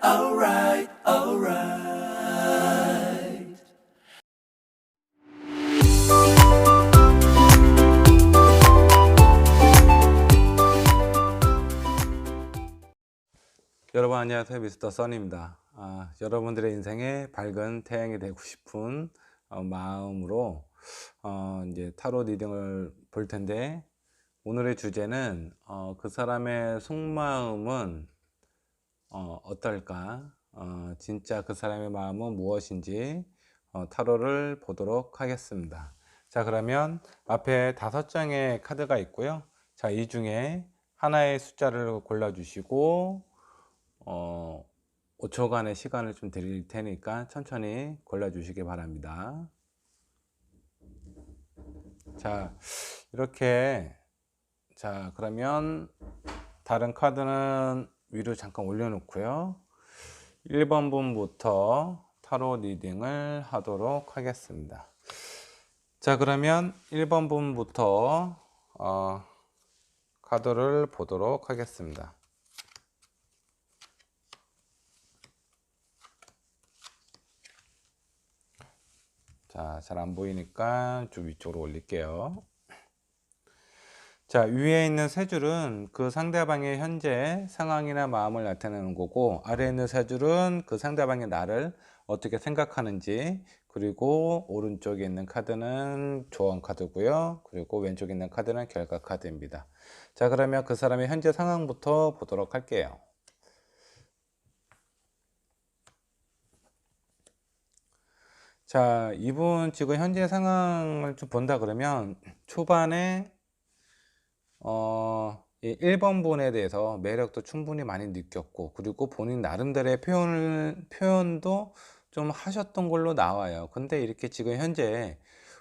alright, alright. 여러분 안녕하세요. 미스터 써니입니다. 여러분들의 인생에 밝은 태양이 되고 싶은 마음으로 이제 타로 리딩을 볼 텐데, 오늘의 주제는 그 사람의 속마음은 어떨까? 진짜 그 사람의 마음은 무엇인지 타로를 보도록 하겠습니다. 자, 그러면 앞에 5장의 카드가 있고요. 자, 이 중에 하나의 숫자를 골라 주시고 5초간의 시간을 좀 드릴 테니까 천천히 골라 주시기 바랍니다. 자, 이렇게. 자, 그러면 다른 카드는 위로 잠깐 올려놓고요. 1번 분부터 타로 리딩을 하도록 하겠습니다. 자, 그러면 1번 분부터 카드를 보도록 하겠습니다. 자, 잘 안 보이니까 좀 위쪽으로 올릴게요. 자, 위에 있는 세 줄은 그 상대방의 현재 상황이나 마음을 나타내는 거고, 아래에 있는 세 줄은 그 상대방의 나를 어떻게 생각하는지, 그리고 오른쪽에 있는 카드는 조언 카드고요. 그리고 왼쪽에 있는 카드는 결과 카드입니다. 자, 그러면 그 사람의 현재 상황부터 보도록 할게요. 자, 이분 지금 현재 상황을 좀 본다 그러면 초반에 이 1번 분에 대해서 매력도 충분히 많이 느꼈고, 그리고 본인 나름대로의 표현도 좀 하셨던 걸로 나와요. 근데 이렇게 지금 현재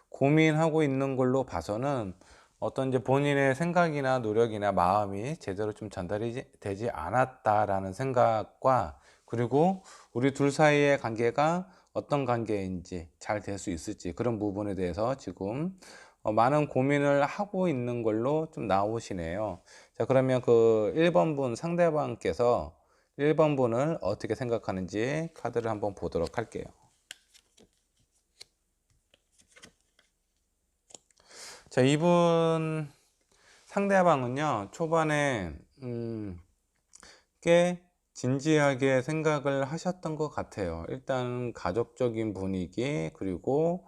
고민하고 있는 걸로 봐서는 어떤 이제 본인의 생각이나 노력이나 마음이 제대로 좀 전달이 되지 않았다라는 생각과, 그리고 우리 둘 사이의 관계가 어떤 관계인지 잘 될 수 있을지, 그런 부분에 대해서 지금 많은 고민을 하고 있는 걸로 좀 나오시네요. 자, 그러면 그 1번 분 상대방께서 1번 분을 어떻게 생각하는지 카드를 한번 보도록 할게요. 자, 이분 상대방은요, 초반에 꽤 진지하게 생각을 하셨던 것 같아요. 일단 가족적인 분위기, 그리고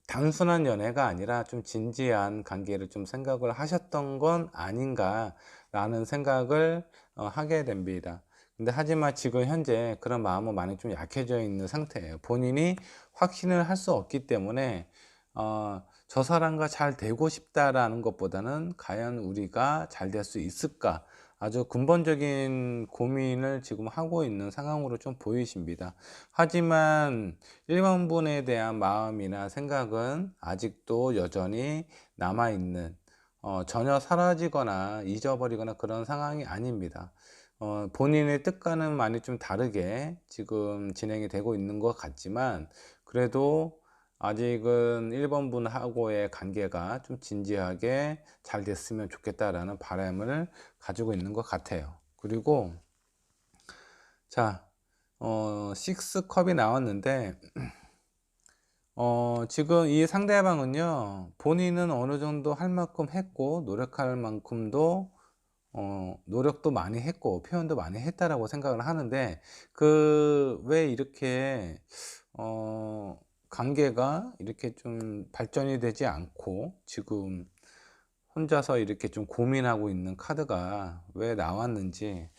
단순한 연애가 아니라 좀 진지한 관계를 좀 생각을 하셨던 건 아닌가 라는 생각을 하게 됩니다. 근데 하지만 지금 현재 그런 마음은 많이 좀 약해져 있는 상태예요. 본인이 확신을 할 수 없기 때문에 저 사람과 잘 되고 싶다라는 것보다는 과연 우리가 잘 될 수 있을까, 아주 근본적인 고민을 지금 하고 있는 상황으로 좀 보이십니다. 하지만 1번 분에 대한 마음이나 생각은 아직도 여전히 남아있는, 전혀 사라지거나 잊어버리거나 그런 상황이 아닙니다. 본인의 뜻과는 많이 좀 다르게 지금 진행이 되고 있는 것 같지만, 그래도 아직은 1번 분하고의 관계가 좀 진지하게 잘 됐으면 좋겠다라는 바람을 가지고 있는 것 같아요. 그리고 자, 6컵이 나왔는데, 지금 이 상대방은요, 본인은 어느 정도 할 만큼 했고, 노력할 만큼도 노력도 많이 했고, 표현도 많이 했다라고 생각을 하는데, 왜 이렇게 관계가 이렇게 좀 발전이 되지 않고 지금 혼자서 이렇게 좀 고민하고 있는 카드가 왜 나왔는지,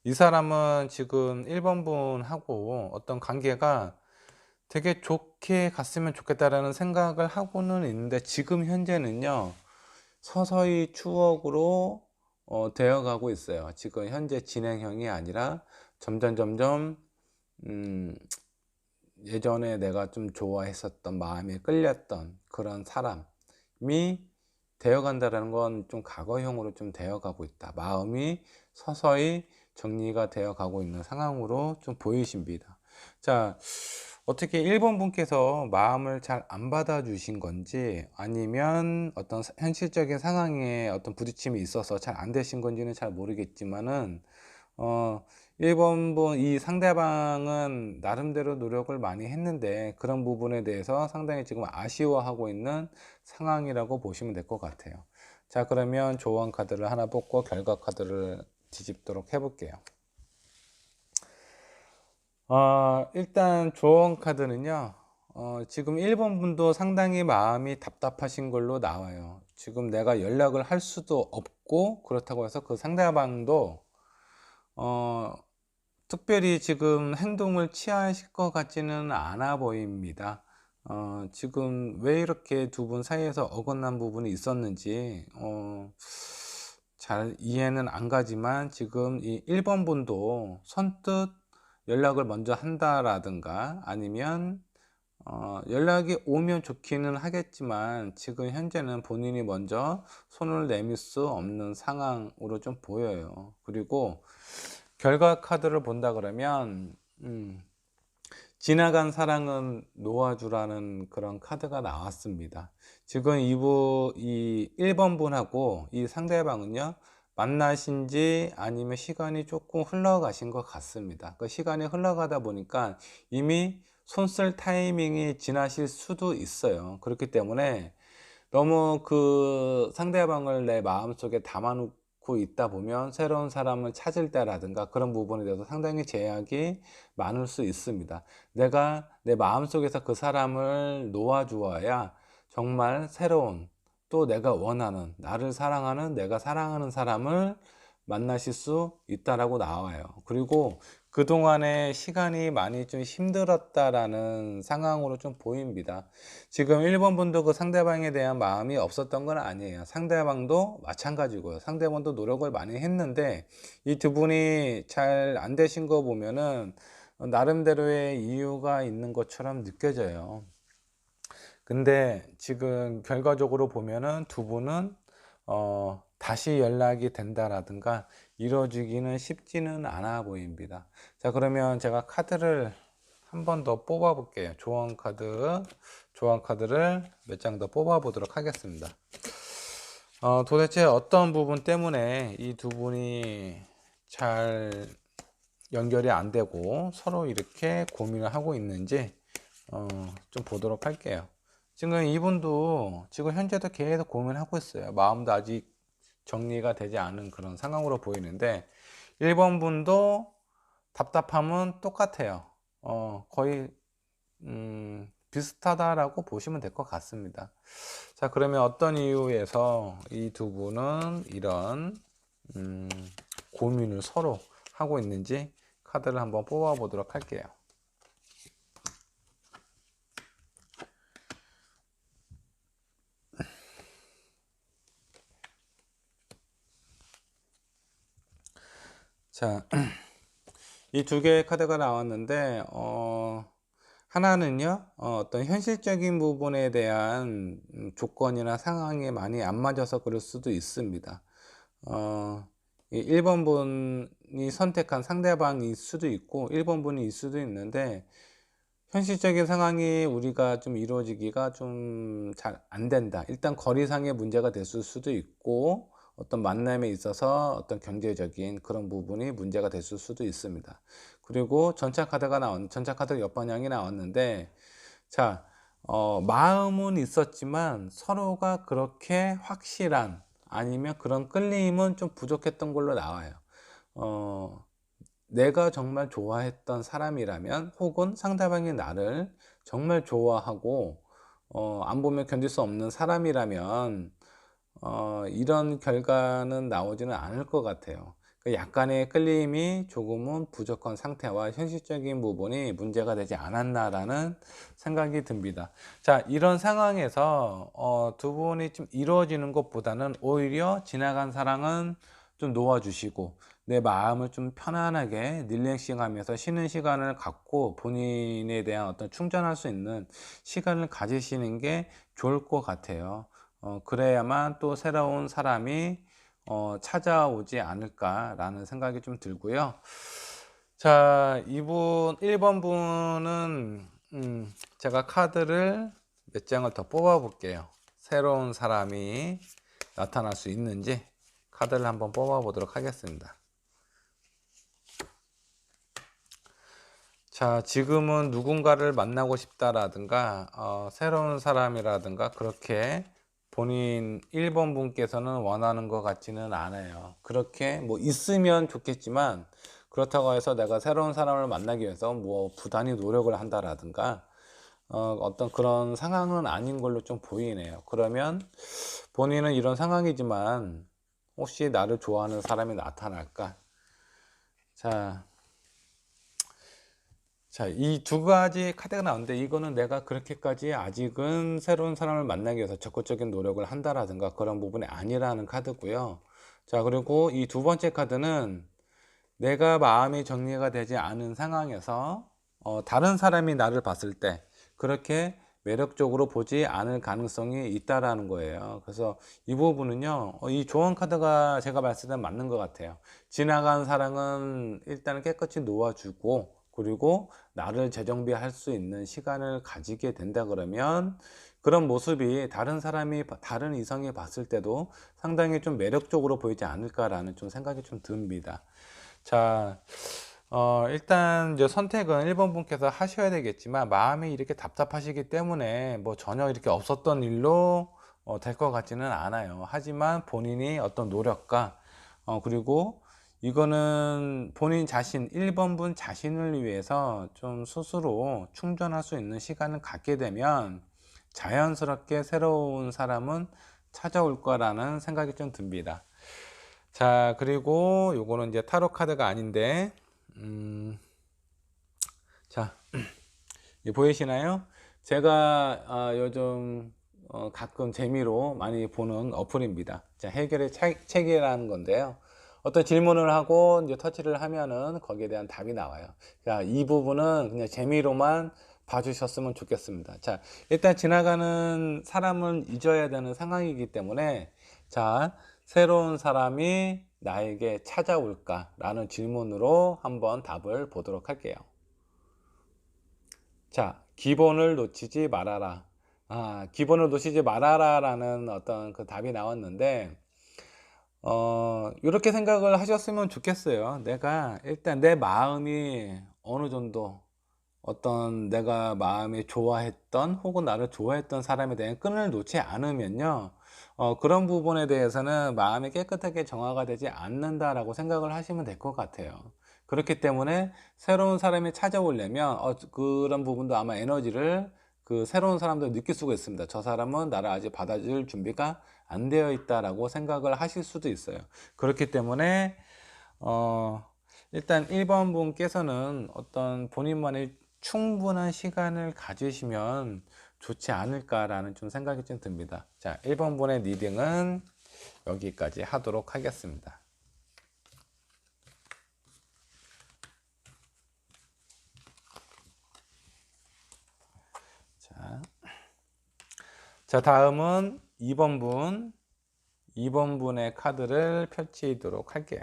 이 사람은 지금 1번 분하고 어떤 관계가 되게 좋게 갔으면 좋겠다라는 생각을 하고는 있는데, 지금 현재는요, 서서히 추억으로 되어가고 있어요. 지금 현재 진행형이 아니라 점점 예전에 내가 좀 좋아했었던, 마음에 끌렸던 그런 사람이 되어간다는 건 좀 과거형으로 좀 되어가고 있다. 마음이 서서히 정리가 되어가고 있는 상황으로 좀 보이십니다. 자, 어떻게 1번 분께서 마음을 잘 안 받아주신 건지, 아니면 어떤 현실적인 상황에 어떤 부딪힘이 있어서 잘 안 되신 건지는 잘 모르겠지만은, 어, 1번 분 이 상대방은 나름대로 노력을 많이 했는데 그런 부분에 대해서 상당히 지금 아쉬워하고 있는 상황이라고 보시면 될 것 같아요. 자, 그러면 조언 카드를 하나 뽑고 결과 카드를 뒤집도록 해볼게요. 일단 조언 카드는요, 지금 1번 분도 상당히 마음이 답답하신 걸로 나와요. 지금 내가 연락을 할 수도 없고, 그렇다고 해서 그 상대방도, 어, 특별히 지금 행동을 취하실 것 같지는 않아 보입니다. 지금 왜 이렇게 두 분 사이에서 어긋난 부분이 있었는지, 잘 이해는 안 가지만 지금 이 1번 분도 선뜻 연락을 먼저 한다라든가 아니면 연락이 오면 좋기는 하겠지만 지금 현재는 본인이 먼저 손을 내밀 수 없는 상황으로 좀 보여요. 그리고 결과 카드를 본다 그러면 지나간 사랑은 놓아주라는 그런 카드가 나왔습니다. 지금 이 1번 분하고 이 상대방은요, 만나신 지 아니면 시간이 조금 흘러가신 것 같습니다. 그 시간이 흘러가다 보니까 이미 손 쓸 타이밍이 지나실 수도 있어요. 그렇기 때문에 너무 그 상대방을 내 마음속에 담아놓고 있다 보면 새로운 사람을 찾을 때라든가 그런 부분에 대해서 상당히 제약이 많을 수 있습니다. 내가 내 마음속에서 그 사람을 놓아주어야 정말 새로운 또 내가 원하는 나를 사랑하는 내가 사랑하는 사람을 만나실 수 있다라고 나와요. 그리고 그동안에 시간이 많이 좀 힘들었다라는 상황으로 좀 보입니다. 지금 1번 분도 그 상대방에 대한 마음이 없었던 건 아니에요. 상대방도 마찬가지고요. 상대방도 노력을 많이 했는데 이 두 분이 잘 안 되신 거 보면은 나름대로의 이유가 있는 것처럼 느껴져요. 근데 지금 결과적으로 보면은 두 분은 다시 연락이 된다라든가 이루어지기는 쉽지는 않아 보입니다. 자, 그러면 제가 카드를 한 번 더 뽑아 볼게요. 조언 카드를 몇 장 더 뽑아 보도록 하겠습니다. 도대체 어떤 부분 때문에 이 두 분이 잘 연결이 안 되고 서로 이렇게 고민을 하고 있는지 좀 보도록 할게요. 지금 이분도 지금 현재도 계속 고민하고 있어요. 마음도 아직 정리가 되지 않은 그런 상황으로 보이는데 1번 분도 답답함은 똑같아요. 거의 비슷하다라고 보시면 될 것 같습니다. 자, 그러면 어떤 이유에서 이 두 분은 이런 고민을 서로 하고 있는지 카드를 한번 뽑아 보도록 할게요. 자, 이 두 개의 카드가 나왔는데 하나는요, 어떤 현실적인 부분에 대한 조건이나 상황이 많이 안 맞아서 그럴 수도 있습니다. 이 1번 분이 선택한 상대방일 수도 있고 1번 분일 수도 있는데 현실적인 상황이 우리가 좀 이루어지기가 좀 잘 안 된다. 일단 거리상의 문제가 됐을 수도 있고 어떤 만남에 있어서 어떤 경제적인 그런 부분이 문제가 됐을 수도 있습니다. 그리고 전차 카드 옆방향이 나왔는데 자, 마음은 있었지만 서로가 그렇게 확실한 아니면 그런 끌림은 좀 부족했던 걸로 나와요. 내가 정말 좋아했던 사람이라면 혹은 상대방이 나를 정말 좋아하고 안 보면 견딜 수 없는 사람이라면 이런 결과는 나오지는 않을 것 같아요. 그 약간의 끌림이 조금은 부족한 상태와 현실적인 부분이 문제가 되지 않았나라는 생각이 듭니다. 자, 이런 상황에서 두 분이 좀 이루어지는 것보다는 오히려 지나간 사랑은 좀 놓아주시고 내 마음을 좀 편안하게 릴렉싱 하면서 쉬는 시간을 갖고 본인에 대한 어떤 충전할 수 있는 시간을 가지시는 게 좋을 것 같아요. 그래야만 또 새로운 사람이 찾아오지 않을까라는 생각이 좀 들고요. 자, 1번 분은 제가 카드를 몇 장을 더 뽑아 볼게요. 새로운 사람이 나타날 수 있는지 카드를 한번 뽑아 보도록 하겠습니다. 자, 지금은 누군가를 만나고 싶다라든가, 새로운 사람이라든가, 그렇게 본인 1번 분께서는 원하는 것 같지는 않아요. 그렇게 뭐 있으면 좋겠지만, 그렇다고 해서 내가 새로운 사람을 만나기 위해서 뭐 부단히 노력을 한다라든가, 어떤 그런 상황은 아닌 걸로 좀 보이네요. 그러면 본인은 이런 상황이지만, 혹시 나를 좋아하는 사람이 나타날까? 자, 자, 이 두 가지 카드가 나오는데 이거는 내가 그렇게까지 아직은 새로운 사람을 만나기 위해서 적극적인 노력을 한다라든가 그런 부분이 아니라는 카드고요. 자, 그리고 이 두 번째 카드는 내가 마음이 정리가 되지 않은 상황에서 다른 사람이 나를 봤을 때 그렇게 매력적으로 보지 않을 가능성이 있다라는 거예요. 그래서 이 부분은요, 이 조언 카드가 제가 봤을 때 맞는 것 같아요. 지나간 사랑은 일단은 깨끗이 놓아주고, 그리고 나를 재정비할 수 있는 시간을 가지게 된다 그러면 그런 모습이 다른 사람이, 다른 이성이 봤을 때도 상당히 좀 매력적으로 보이지 않을까라는 좀 생각이 좀 듭니다. 자, 일단 이제 선택은 1번 분께서 하셔야 되겠지만 마음이 이렇게 답답하시기 때문에 뭐 전혀 이렇게 없었던 일로 될 것 같지는 않아요. 하지만 본인이 어떤 노력과 그리고 이거는 본인 자신 1번 분 자신을 위해서 좀 스스로 충전할 수 있는 시간을 갖게 되면 자연스럽게 새로운 사람은 찾아올 거라는 생각이 좀 듭니다. 자, 그리고 요거는 이제 타로 카드가 아닌데, 자, 이 보이시나요? 제가 요즘 가끔 재미로 많이 보는 어플입니다. 자, 해결의 책이라는 건데요. 어떤 질문을 하고 이제 터치를 하면은 거기에 대한 답이 나와요. 자, 이 부분은 그냥 재미로만 봐주셨으면 좋겠습니다. 자, 일단 지나가는 사람은 잊어야 되는 상황이기 때문에, 자, 새로운 사람이 나에게 찾아올까? 라는 질문으로 한번 답을 보도록 할게요. 자, 기본을 놓치지 말아라. 기본을 놓치지 말아라 라는 어떤 그 답이 나왔는데, 이렇게 생각을 하셨으면 좋겠어요. 내가 일단 내 마음이 어느 정도 어떤 내가 마음이 좋아했던 혹은 나를 좋아했던 사람에 대한 끈을 놓지 않으면요, 그런 부분에 대해서는 마음이 깨끗하게 정화가 되지 않는다라고 생각을 하시면 될 것 같아요. 그렇기 때문에 새로운 사람이 찾아오려면 그런 부분도 아마 에너지를 그 새로운 사람도 느낄 수가 있습니다. 저 사람은 나를 아직 받아줄 준비가 안 되어 있다라고 생각을 하실 수도 있어요. 그렇기 때문에 일단 1번 분께서는 어떤 본인만의 충분한 시간을 가지시면 좋지 않을까라는 좀 생각이 좀 듭니다. 자, 1번 분의 리딩은 여기까지 하도록 하겠습니다. 자, 다음은 2번 분의 카드를 펼치도록 할게요.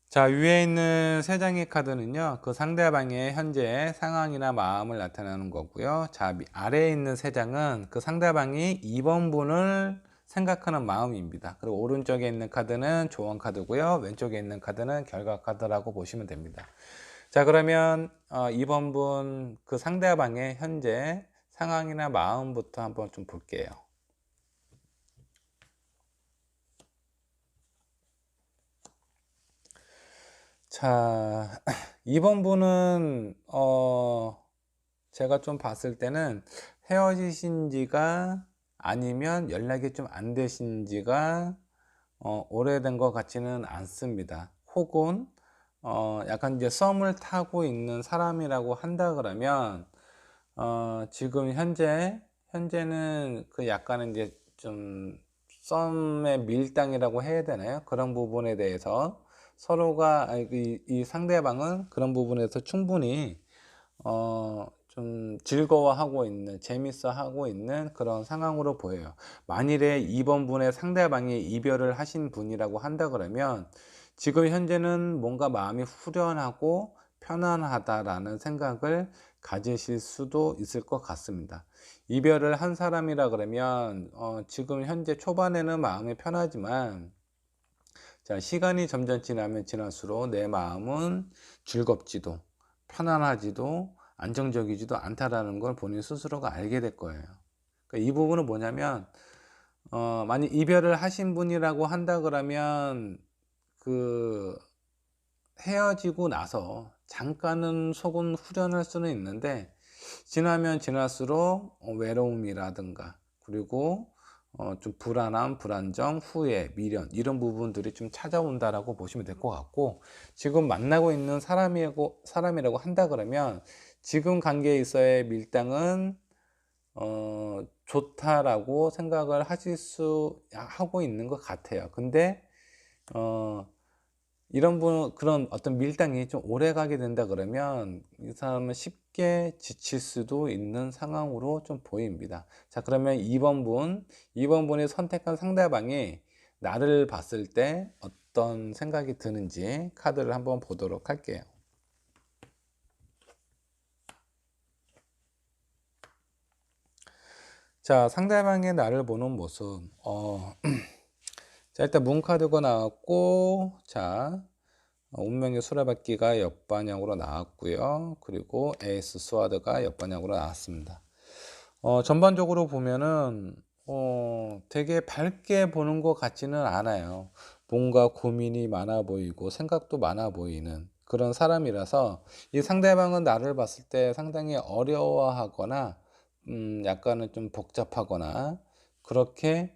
자, 위에 있는 세 장의 카드는요, 그 상대방의 현재 상황이나 마음을 나타내는 거고요. 자, 아래에 있는 세 장은 그 상대방이 2번 분을 생각하는 마음입니다. 그리고 오른쪽에 있는 카드는 조언 카드고요. 왼쪽에 있는 카드는 결과 카드라고 보시면 됩니다. 자, 그러면 2번 분 그 상대방의 현재 상황이나 마음부터 한번 좀 볼게요. 자, 2번 분은 제가 좀 봤을 때는 헤어지신 지가 아니면 연락이 좀 안 되신 지가 오래된 것 같지는 않습니다. 혹은 약간 이제 썸을 타고 있는 사람이라고 한다 그러면 지금 현재는 그 약간은 이제 좀 썸의 밀당이라고 해야 되나요? 그런 부분에 대해서 서로가 이 상대방은 그런 부분에서 충분히 좀 즐거워하고 있는, 재밌어 하고 있는 그런 상황으로 보여요. 만일에 2번 분의 상대방이 이별을 하신 분이라고 한다 그러면 지금 현재는 뭔가 마음이 후련하고 편안하다라는 생각을 가지실 수도 있을 것 같습니다. 이별을 한 사람이라 그러면 지금 현재 초반에는 마음이 편하지만 자, 시간이 점점 지나면 지날수록 내 마음은 즐겁지도 편안하지도 안정적이지도 않다라는 걸 본인 스스로가 알게 될 거예요. 그러니까 이 부분은 뭐냐면 만약 이별을 하신 분이라고 한다 그러면 그 헤어지고 나서 잠깐은 속은 후련할 수는 있는데 지나면 지날수록 외로움이라든가 그리고 좀 불안함, 불안정, 후회, 미련 이런 부분들이 좀 찾아온다라고 보시면 될 것 같고 지금 만나고 있는 사람이라고 한다 그러면 지금 관계에 있어의 밀당은 좋다라고 생각을 하고 있는 것 같아요. 근데 이런 그런 어떤 밀당이 좀 오래 가게 된다 그러면 이 사람은 쉽게 지칠 수도 있는 상황으로 좀 보입니다. 자, 그러면 2번분이 선택한 상대방이 나를 봤을 때 어떤 생각이 드는지 카드를 한번 보도록 할게요. 자, 상대방의 나를 보는 모습. 자, 일단 문 카드가 나왔고, 자, 운명의 수레바퀴가 옆방향으로 나왔고요. 그리고 에이스 스와드가 옆방향으로 나왔습니다. 전반적으로 보면은 되게 밝게 보는 것 같지는 않아요. 뭔가 고민이 많아 보이고 생각도 많아 보이는 그런 사람이라서 이 상대방은 나를 봤을 때 상당히 어려워하거나 약간은 좀 복잡하거나 그렇게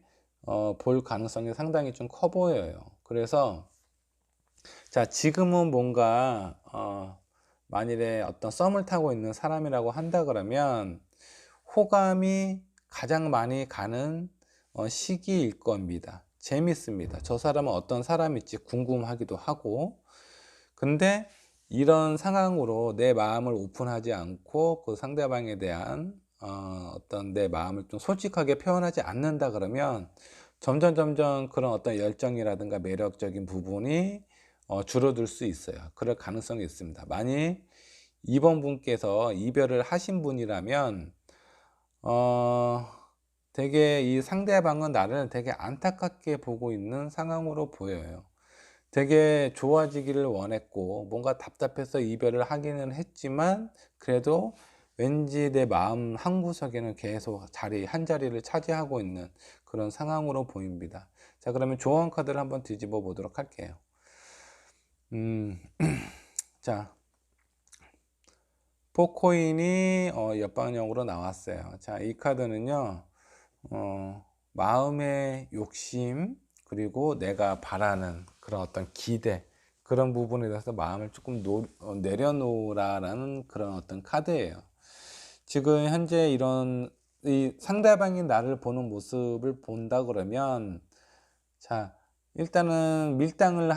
볼 가능성이 상당히 좀 커 보여요. 그래서 자, 지금은 뭔가 만일에 어떤 썸을 타고 있는 사람이라고 한다 그러면 호감이 가장 많이 가는 시기일 겁니다. 재밌습니다. 저 사람은 어떤 사람일지 궁금하기도 하고 근데 이런 상황으로 내 마음을 오픈하지 않고 그 상대방에 대한 어떤 내 마음을 좀 솔직하게 표현하지 않는다 그러면 점점 그런 어떤 열정이라든가 매력적인 부분이 줄어들 수 있어요. 그럴 가능성이 있습니다. 만약 2번 분께서 이별을 하신 분이라면 되게 이 상대방은 나를 되게 안타깝게 보고 있는 상황으로 보여요. 되게 좋아지기를 원했고 뭔가 답답해서 이별을 하기는 했지만 그래도 왠지 내 마음 한구석에는 계속 한 자리를 차지하고 있는 그런 상황으로 보입니다. 자, 그러면 조언 카드를 한번 뒤집어 보도록 할게요. 자, 포코인이 옆방향으로 나왔어요. 자, 이 카드는요 마음의 욕심 그리고 내가 바라는 그런 어떤 기대 그런 부분에 대해서 마음을 조금 내려놓으라는 그런 어떤 카드예요. 지금 현재 이 상대방이 나를 보는 모습을 본다 그러면 자, 일단은 밀당을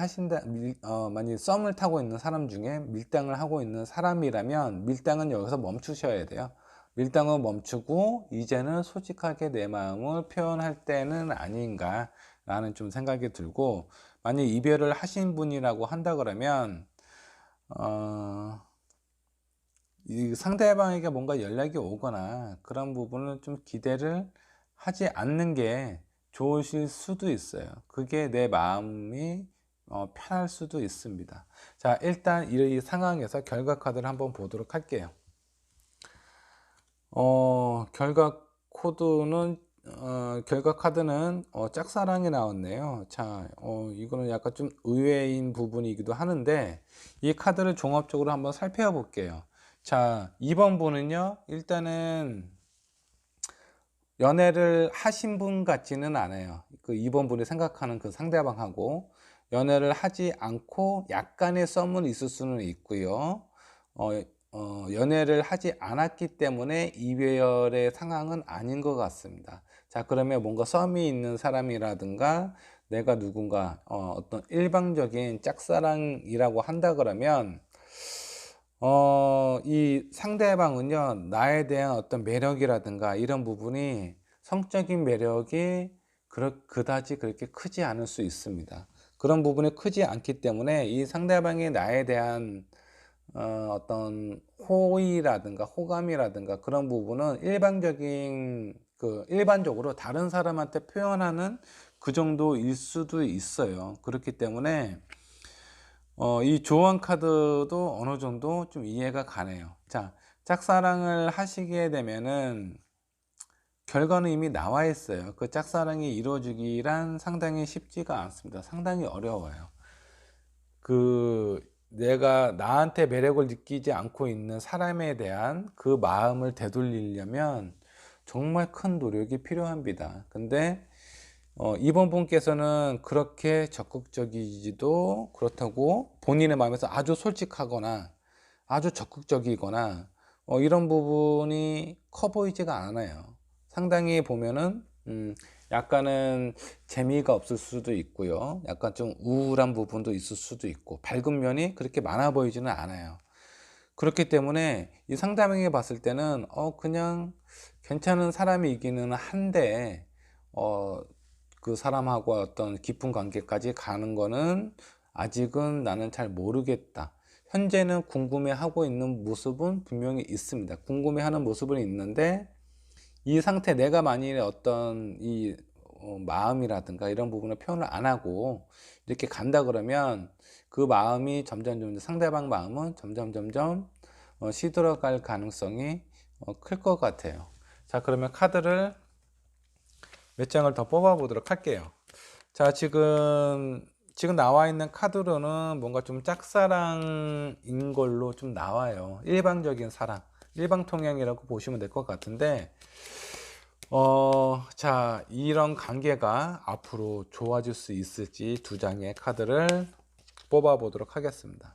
만약 썸을 타고 있는 사람 중에 밀당을 하고 있는 사람이라면 밀당은 여기서 멈추셔야 돼요. 밀당은 멈추고 이제는 솔직하게 내 마음을 표현할 때는 아닌가 라는 좀 생각이 들고 만약 이별을 하신 분이라고 한다 그러면 이 상대방에게 뭔가 연락이 오거나 그런 부분을 좀 기대를 하지 않는 게 좋으실 수도 있어요. 그게 내 마음이 편할 수도 있습니다. 자, 일단 이 상황에서 결과 카드를 한번 보도록 할게요. 결과 카드는 짝사랑이 나왔네요. 자, 이거는 약간 좀 의외인 부분이기도 하는데 이 카드를 종합적으로 한번 살펴볼게요. 자, 2번 분은요 일단은 연애를 하신 분 같지는 않아요. 그 2번 분이 생각하는 그 상대방하고 연애를 하지 않고 약간의 썸은 있을 수는 있고요. 연애를 하지 않았기 때문에 이별의 상황은 아닌 것 같습니다. 자, 그러면 뭔가 썸이 있는 사람이라든가 내가 누군가 어떤 일방적인 짝사랑이라고 한다 그러면 이 상대방은요 나에 대한 어떤 매력이라든가 이런 부분이 성적인 매력이 그다지 그렇게 크지 않을 수 있습니다. 그런 부분이 크지 않기 때문에 이 상대방이 나에 대한 어떤 호의라든가 호감이라든가 그런 부분은 일반적으로 다른 사람한테 표현하는 그 정도일 수도 있어요. 그렇기 때문에 이 조언 카드도 어느 정도 좀 이해가 가네요. 자, 짝사랑을 하시게 되면은 결과는 이미 나와 있어요. 그 짝사랑이 이루어지기란 상당히 쉽지가 않습니다. 상당히 어려워요. 내가 나한테 매력을 느끼지 않고 있는 사람에 대한 그 마음을 되돌리려면 정말 큰 노력이 필요합니다. 근데 이번 분께서는 그렇게 적극적이지도 그렇다고 본인의 마음에서 아주 솔직하거나 아주 적극적이거나 이런 부분이 커 보이지가 않아요. 상당히 보면은 약간은 재미가 없을 수도 있고요. 약간 좀 우울한 부분도 있을 수도 있고 밝은 면이 그렇게 많아 보이지는 않아요. 그렇기 때문에 이 상대방이 봤을 때는 그냥 괜찮은 사람이기는 한데 그 사람하고 어떤 깊은 관계까지 가는 거는 아직은 나는 잘 모르겠다. 현재는 궁금해하고 있는 모습은 분명히 있습니다. 궁금해하는 모습은 있는데 이 상태 내가 만일에 어떤 이 마음이라든가 이런 부분을 표현을 안 하고 이렇게 간다 그러면 그 마음이 점점 상대방 마음은 점점 시들어갈 가능성이 클 것 같아요. 자, 그러면 카드를 몇 장을 더 뽑아 보도록 할게요. 자, 지금 나와 있는 카드로는 뭔가 좀 짝사랑인 걸로 좀 나와요. 일방적인 사랑, 일방통행이라고 보시면 될 것 같은데 자, 이런 관계가 앞으로 좋아질 수 있을지 두 장의 카드를 뽑아 보도록 하겠습니다.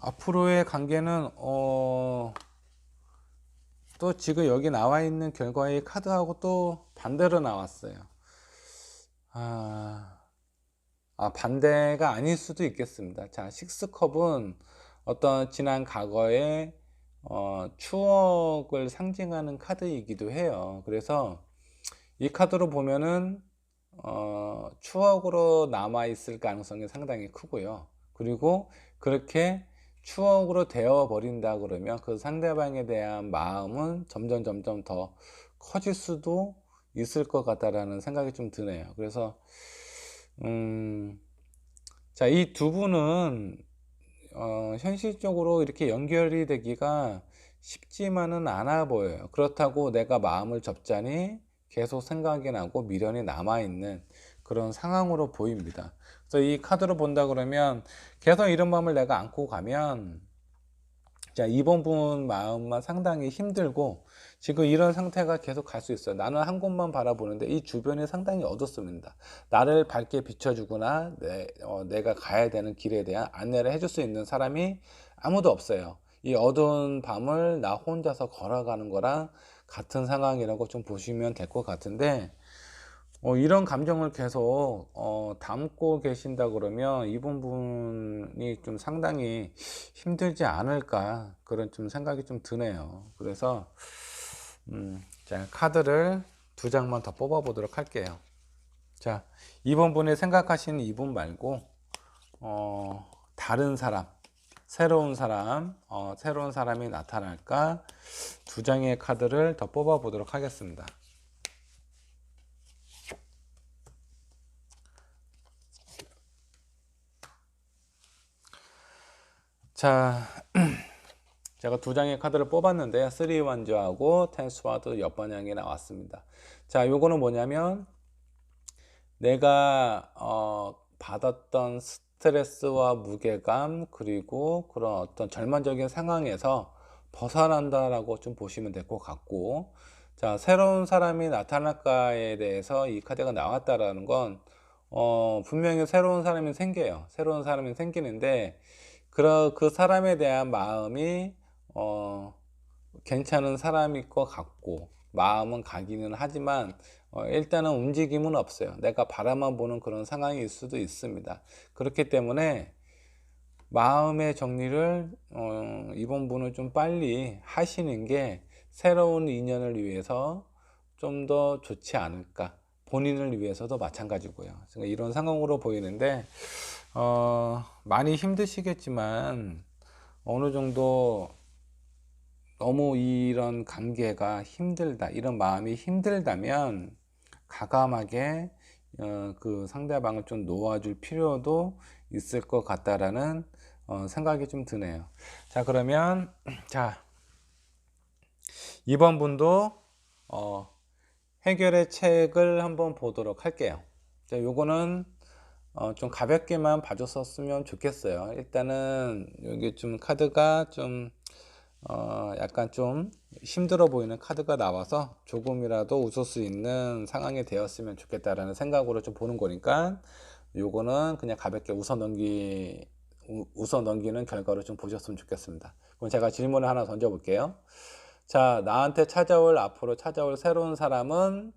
앞으로의 관계는 또 지금 여기 나와 있는 결과의 카드하고 또 반대로 나왔어요. 반대가 아닐 수도 있겠습니다. 자, 식스컵은 어떤 지난 과거의 추억을 상징하는 카드이기도 해요. 그래서 이 카드로 보면은 추억으로 남아 있을 가능성이 상당히 크고요. 그리고 그렇게 추억으로 되어 버린다 그러면 그 상대방에 대한 마음은 점점 더 커질 수도 있을 것 같다라는 생각이 좀 드네요. 그래서 자, 이 두 분은 현실적으로 이렇게 연결이 되기가 쉽지만은 않아 보여요. 그렇다고 내가 마음을 접자니 계속 생각이 나고 미련이 남아있는 그런 상황으로 보입니다. 그래서 이 카드로 본다 그러면 계속 이런 마음을 내가 안고 가면 자, 이번 분 마음만 상당히 힘들고 지금 이런 상태가 계속 갈 수 있어요. 나는 한 곳만 바라보는데 이 주변이 상당히 어둡습니다. 나를 밝게 비춰주거나 내가 가야 되는 길에 대한 안내를 해줄 수 있는 사람이 아무도 없어요. 이 어두운 밤을 나 혼자서 걸어가는 거랑 같은 상황이라고 좀 보시면 될 것 같은데 이런 감정을 계속 담고 계신다 그러면 이분 분이 좀 상당히 힘들지 않을까 그런 좀 생각이 좀 드네요. 그래서 자, 카드를 두 장만 더 뽑아 보도록 할게요. 자, 이번 분이 생각하시는 이분 말고 다른 사람, 새로운 사람이 나타날까 두 장의 카드를 더 뽑아 보도록 하겠습니다. 자, 제가 두 장의 카드를 뽑았는데 3 완주하고 10 스와드 옆방향이 나왔습니다. 자, 요거는 뭐냐면 내가 받았던 스트레스와 무게감 그리고 그런 어떤 절망적인 상황에서 벗어난다라고 좀 보시면 될 것 같고, 자, 새로운 사람이 나타날까에 대해서 이 카드가 나왔다라는 건 분명히 새로운 사람이 생겨요. 새로운 사람이 생기는데 그 사람에 대한 마음이 괜찮은 사람일 것 같고 마음은 가기는 하지만 일단은 움직임은 없어요. 내가 바라만 보는 그런 상황일 수도 있습니다. 그렇기 때문에 마음의 정리를 이번 분은 좀 빨리 하시는 게 새로운 인연을 위해서 좀 더 좋지 않을까. 본인을 위해서도 마찬가지고요. 이런 상황으로 보이는데 많이 힘드시겠지만 어느 정도 너무 이런 관계가 힘들다, 이런 마음이 힘들다면 과감하게 그 상대방을 좀 놓아줄 필요도 있을 것 같다라는 생각이 좀 드네요. 자, 그러면 자, 이번 분도 해결의 책을 한번 보도록 할게요. 자, 요거는 좀 가볍게만 봐줬었으면 좋겠어요. 일단은 여기 좀 카드가 좀 약간 좀 힘들어 보이는 카드가 나와서 조금이라도 웃을 수 있는 상황이 되었으면 좋겠다라는 생각으로 좀 보는 거니까 요거는 그냥 가볍게 웃어 넘기는 결과로 좀 보셨으면 좋겠습니다. 그럼 제가 질문을 하나 던져 볼게요. 자, 나한테 앞으로 찾아올 새로운 사람은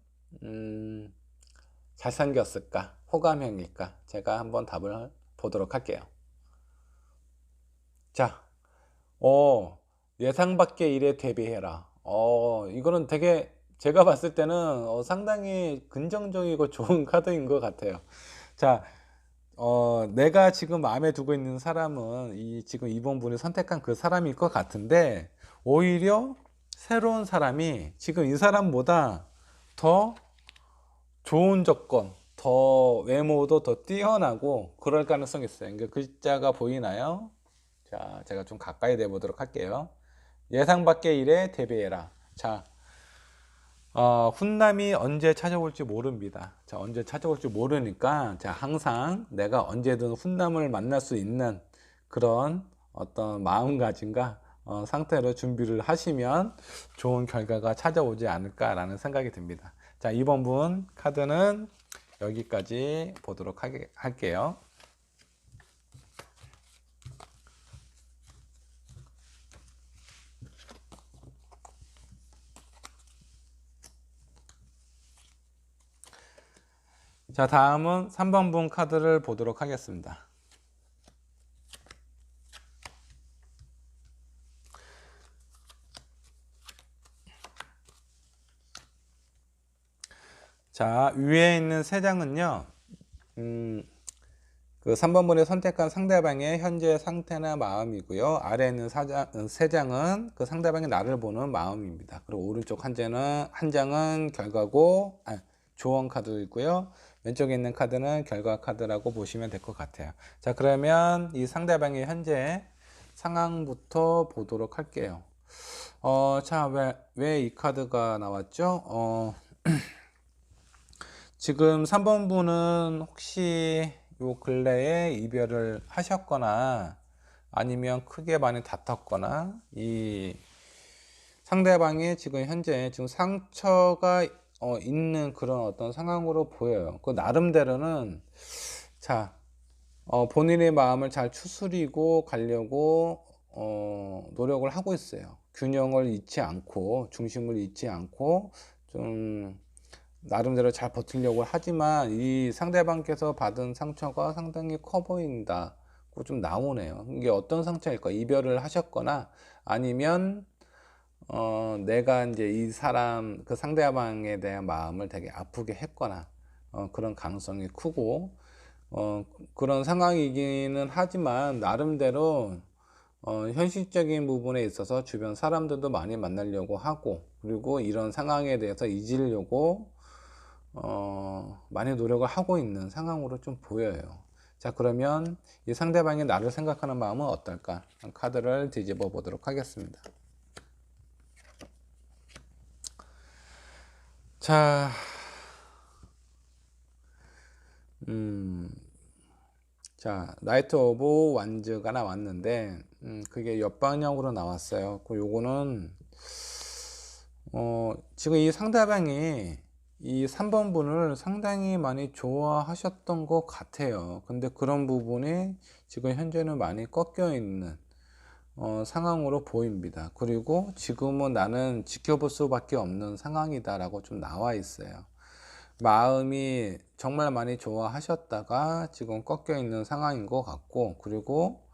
잘생겼을까? 호감형일까? 제가 한번 답을 보도록 할게요. 자, 예상 밖의 일에 대비해라. 이거는 되게 제가 봤을 때는 상당히 긍정적이고 좋은 카드인 것 같아요. 자, 내가 지금 마음에 두고 있는 사람은 지금 이번 분이 선택한 그 사람일 것 같은데, 오히려 새로운 사람이 지금 이 사람보다 더 좋은 조건, 더 외모도 더 뛰어나고 그럴 가능성이 있어요. 그러니까 글자가 보이나요? 자, 제가 좀 가까이 대보도록 할게요. 예상 밖의 일에 대비해라. 자, 훈남이 언제 찾아올지 모릅니다. 자, 언제 찾아올지 모르니까, 자, 항상 내가 언제든 훈남을 만날 수 있는 그런 어떤 마음가짐과 상태로 준비를 하시면 좋은 결과가 찾아오지 않을까라는 생각이 듭니다. 자, 이번 분 카드는 여기까지 보도록 할게요. 자, 다음은 3번 분 카드를 보도록 하겠습니다. 자, 위에 있는 세 장은요, 그 3번 분이 선택한 상대방의 현재 상태나 마음이고요. 아래에 있는 세 장은 그 상대방이 나를 보는 마음입니다. 그리고 오른쪽 한 장은 결과고, 조언 카드이고요. 왼쪽에 있는 카드는 결과 카드라고 보시면 될 것 같아요. 자, 그러면 이 상대방의 현재 상황부터 보도록 할게요. 자, 왜 이 카드가 나왔죠? 지금 3번 분은 혹시 요 근래에 이별을 하셨거나 아니면 크게 많이 다퉜거나 이 상대방이 지금 현재 지금 상처가 있는 그런 어떤 상황으로 보여요. 그 나름대로는 자, 본인의 마음을 잘 추스리고 가려고 노력을 하고 있어요. 균형을 잃지 않고 중심을 잃지 않고 좀 나름대로 잘 버티려고 하지만 이 상대방께서 받은 상처가 상당히 커 보인다고 좀 나오네요. 이게 어떤 상처일까? 이별을 하셨거나 아니면 내가 이제 이 사람 그 상대방에 대한 마음을 되게 아프게 했거나 그런 가능성이 크고 그런 상황이기는 하지만 나름대로 현실적인 부분에 있어서 주변 사람들도 많이 만나려고 하고 그리고 이런 상황에 대해서 잊으려고 많이 노력을 하고 있는 상황으로 좀 보여요. 자, 그러면 이 상대방이 나를 생각하는 마음은 어떨까? 카드를 뒤집어 보도록 하겠습니다. 자, 자, 나이트 오브 완즈가 나왔는데, 그게 옆방향으로 나왔어요. 요거는, 지금 이 상대방이 이 3번 분을 상당히 많이 좋아하셨던 것 같아요. 근데 그런 부분이 지금 현재는 많이 꺾여 있는 상황으로 보입니다. 그리고 지금은 나는 지켜볼 수밖에 없는 상황이다라고 좀 나와 있어요. 마음이 정말 많이 좋아하셨다가 지금 꺾여 있는 상황인 것 같고 그리고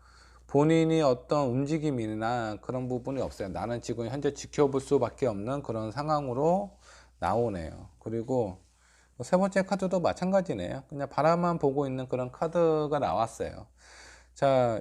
본인이 어떤 움직임이나 그런 부분이 없어요. 나는 지금 현재 지켜볼 수밖에 없는 그런 상황으로 나오네요. 그리고 세 번째 카드도 마찬가지네요. 그냥 바라만 보고 있는 그런 카드가 나왔어요. 자,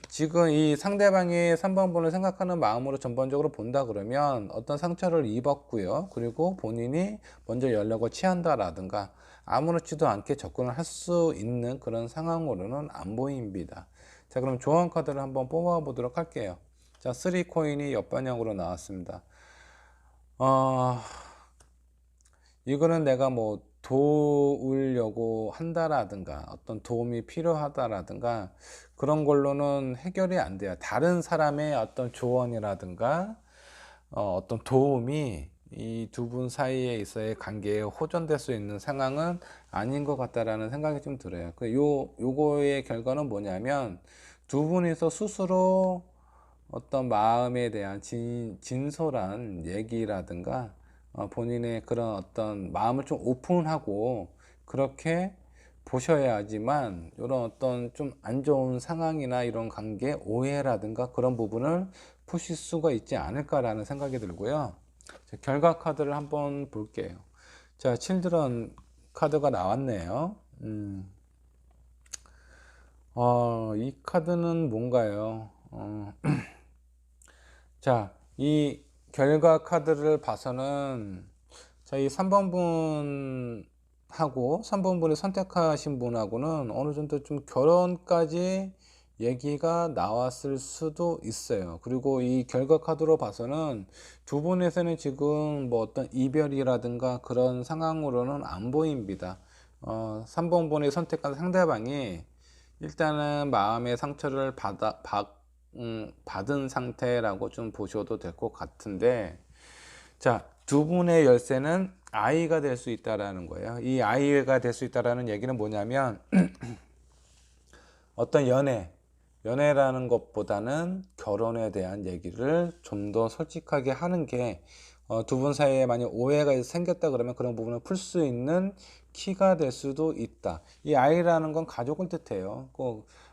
지금 이 상대방이 3번 분을 생각하는 마음으로 전반적으로 본다 그러면 어떤 상처를 입었고요. 그리고 본인이 먼저 연락을 취한다라든가 아무렇지도 않게 접근을 할 수 있는 그런 상황으로는 안 보입니다. 자, 그럼 조언 카드를 한번 뽑아 보도록 할게요. 자, 3코인이 옆방향으로 나왔습니다. 이거는 내가 뭐 도우려고 한다라든가 어떤 도움이 필요하다라든가 그런 걸로는 해결이 안 돼요. 다른 사람의 어떤 조언이라든가 어떤 도움이 이 두 분 사이에 있어의 관계에 호전될 수 있는 상황은 아닌 것 같다라는 생각이 좀 들어요. 요거의 결과는 뭐냐면 두 분이서 스스로 어떤 마음에 대한 진솔한 얘기라든가 본인의 그런 어떤 마음을 좀 오픈하고 그렇게 보셔야지만 이런 어떤 좀 안 좋은 상황이나 이런 관계 오해라든가 그런 부분을 푸실 수가 있지 않을까라는 생각이 들고요. 자, 결과 카드를 한번 볼게요. 자, 칠드런 카드가 나왔네요. 이 카드는 뭔가요? 자, 이 결과 카드를 봐서는 자, 이 3번 분하고 3번 분이 선택하신 분하고는 어느 정도 좀 결혼까지 얘기가 나왔을 수도 있어요. 그리고 이 결과 카드로 봐서는 두 분에서는 지금 뭐 어떤 이별이라든가 그런 상황으로는 안 보입니다. 3번 분이 선택한 상대방이 일단은 마음의 상처를 받은 상태라고 좀 보셔도 될 것 같은데, 자, 두 분의 열쇠는 아이가 될 수 있다라는 거예요. 이 아이가 될 수 있다라는 얘기는 뭐냐면 어떤 연애라는 것보다는 결혼에 대한 얘기를 좀 더 솔직하게 하는 게 두 분 사이에 만약 오해가 생겼다 그러면 그런 부분을 풀 수 있는 키가 될 수도 있다. 이 아이라는 건 가족을 뜻해요.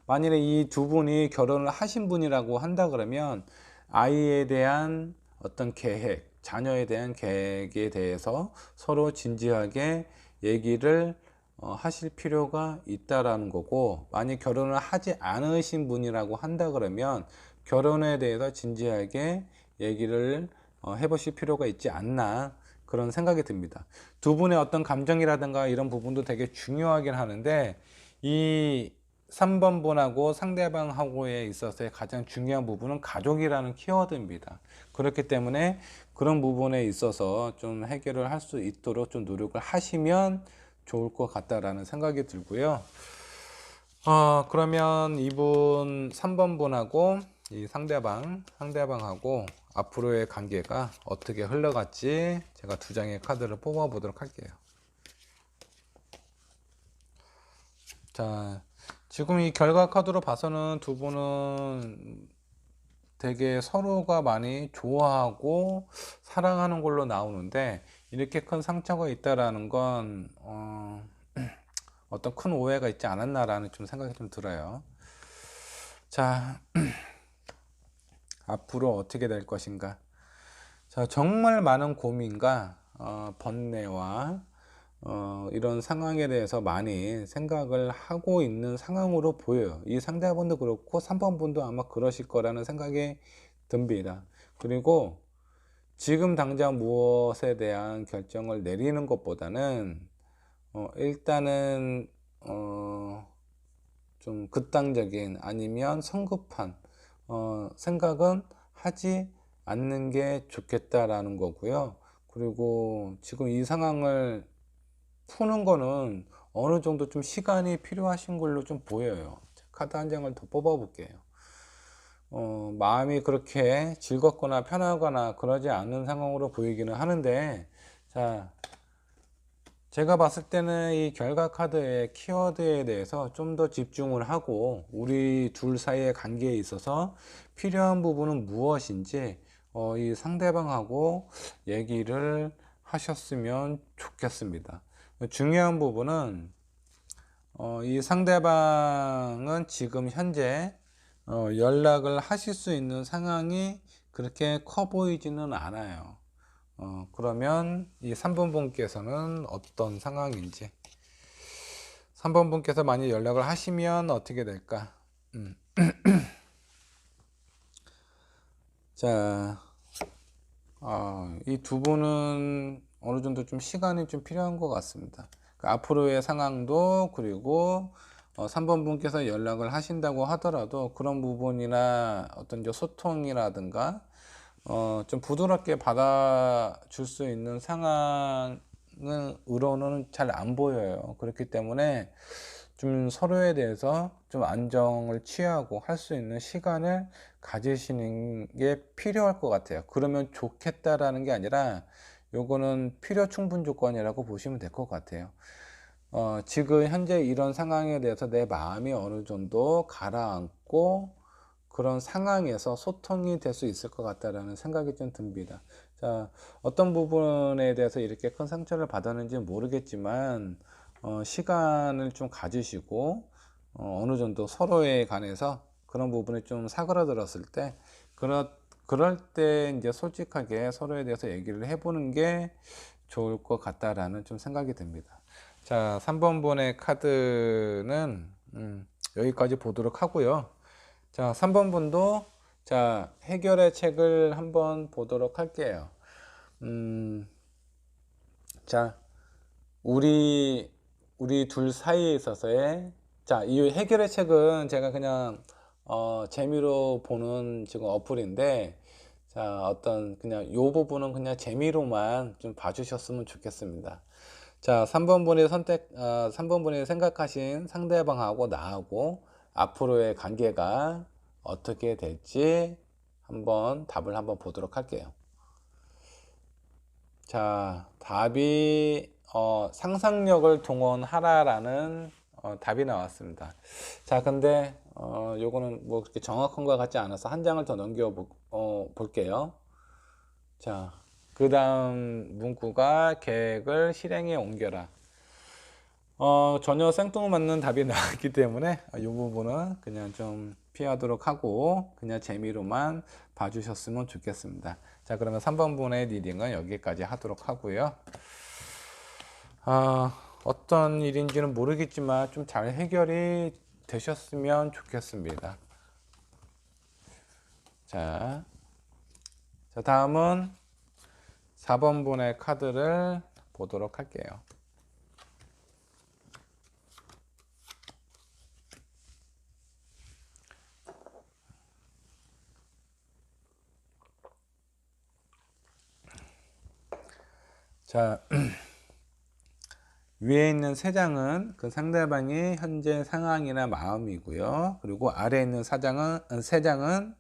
만일에 이 두 분이 결혼을 하신 분이라고 한다 그러면 아이에 대한 어떤 계획, 자녀에 대한 계획에 대해서 서로 진지하게 얘기를 하실 필요가 있다라는 거고, 만약 결혼을 하지 않으신 분이라고 한다 그러면 결혼에 대해서 진지하게 얘기를 해보실 필요가 있지 않나 그런 생각이 듭니다. 두 분의 어떤 감정이라든가 이런 부분도 되게 중요하긴 하는데 이 3번 분하고 상대방하고에 있어서의 가장 중요한 부분은 가족이라는 키워드입니다. 그렇기 때문에 그런 부분에 있어서 좀 해결을 할 수 있도록 좀 노력을 하시면 좋을 것 같다라는 생각이 들고요. 그러면 이분 3번 분하고 이 상대방하고 앞으로의 관계가 어떻게 흘러갈지 제가 두 장의 카드를 뽑아 보도록 할게요. 자, 지금 이 결과 카드로 봐서는 두 분은 되게 서로가 많이 좋아하고 사랑하는 걸로 나오는데 이렇게 큰 상처가 있다라는 건 어떤 큰 오해가 있지 않았나라는 좀 생각이 좀 들어요. 자, 앞으로 어떻게 될 것인가? 자, 정말 많은 고민과 번뇌와 이런 상황에 대해서 많이 생각을 하고 있는 상황으로 보여요. 이 상대분도 그렇고 3번 분도 아마 그러실 거라는 생각이 듭니다. 그리고 지금 당장 무엇에 대한 결정을 내리는 것보다는 일단은 좀 극단적인 아니면 성급한 생각은 하지 않는 게 좋겠다라는 거고요. 그리고 지금 이 상황을 푸는 거는 어느 정도 좀 시간이 필요하신 걸로 좀 보여요. 카드 한 장을 더 뽑아 볼게요. 마음이 그렇게 즐겁거나 편하거나 그러지 않는 상황으로 보이기는 하는데, 자, 제가 봤을 때는 이 결과 카드의 키워드에 대해서 좀 더 집중을 하고 우리 둘 사이의 관계에 있어서 필요한 부분은 무엇인지 이 상대방하고 얘기를 하셨으면 좋겠습니다. 중요한 부분은 이 상대방은 지금 현재 연락을 하실 수 있는 상황이 그렇게 커 보이지는 않아요. 그러면 이 3번 분께서는 어떤 상황인지, 3번 분께서 만약 연락을 하시면 어떻게 될까? 자, 이 두 분은 어느 정도 좀 시간이 좀 필요한 것 같습니다. 앞으로의 상황도, 그리고 3번 분께서 연락을 하신다고 하더라도 그런 부분이나 어떤 이제 소통이라든가 좀 부드럽게 받아줄 수 있는 상황으로는 잘 안 보여요. 그렇기 때문에 좀 서로에 대해서 좀 안정을 취하고 할 수 있는 시간을 가지시는 게 필요할 것 같아요. 그러면 좋겠다라는 게 아니라 요거는 필요 충분 조건이라고 보시면 될 것 같아요. 지금 현재 이런 상황에 대해서 내 마음이 어느 정도 가라앉고 그런 상황에서 소통이 될 수 있을 것 같다라는 생각이 좀 듭니다. 자, 어떤 부분에 대해서 이렇게 큰 상처를 받았는지 모르겠지만 시간을 좀 가지시고 어느 정도 서로에 관해서 그런 부분이 좀 사그라들었을 때 그럴 때 이제 솔직하게 서로에 대해서 얘기를 해보는 게 좋을 것 같다라는 좀 생각이 듭니다. 자, 3번 분의 카드는 여기까지 보도록 하고요. 자, 3번 분도 자, 해결의 책을 한번 보도록 할게요. 자, 우리 둘 사이에 있어서의 자, 이 해결의 책은 제가 그냥 재미로 보는 지금 어플인데 자, 어떤 그냥 요 부분은 그냥 재미로만 좀 봐주셨으면 좋겠습니다. 자, 3번 분이 3번 분이 생각하신 상대방하고 나하고 앞으로의 관계가 어떻게 될지 한번 답을 한번 보도록 할게요. 자, 답이 상상력을 동원하라라는 답이 나왔습니다. 자, 근데 요거는 뭐 그렇게 정확한 것 같지 않아서 한 장을 더 넘겨 볼게요. 자, 그 다음 문구가 계획을 실행에 옮겨라. 전혀 생뚱맞는 답이 나왔기 때문에 이 부분은 그냥 좀 피하도록 하고 그냥 재미로만 봐주셨으면 좋겠습니다. 자, 그러면 3번 분의 리딩은 여기까지 하도록 하고요. 어떤 일인지는 모르겠지만 좀 잘 해결이 되셨으면 좋겠습니다. 자, 다음은 4번 분의 카드를 보도록 할게요. 자, 위에 있는 세 장은 그 상대방의 현재 상황이나 마음이고요. 그리고 아래에 있는 세 장은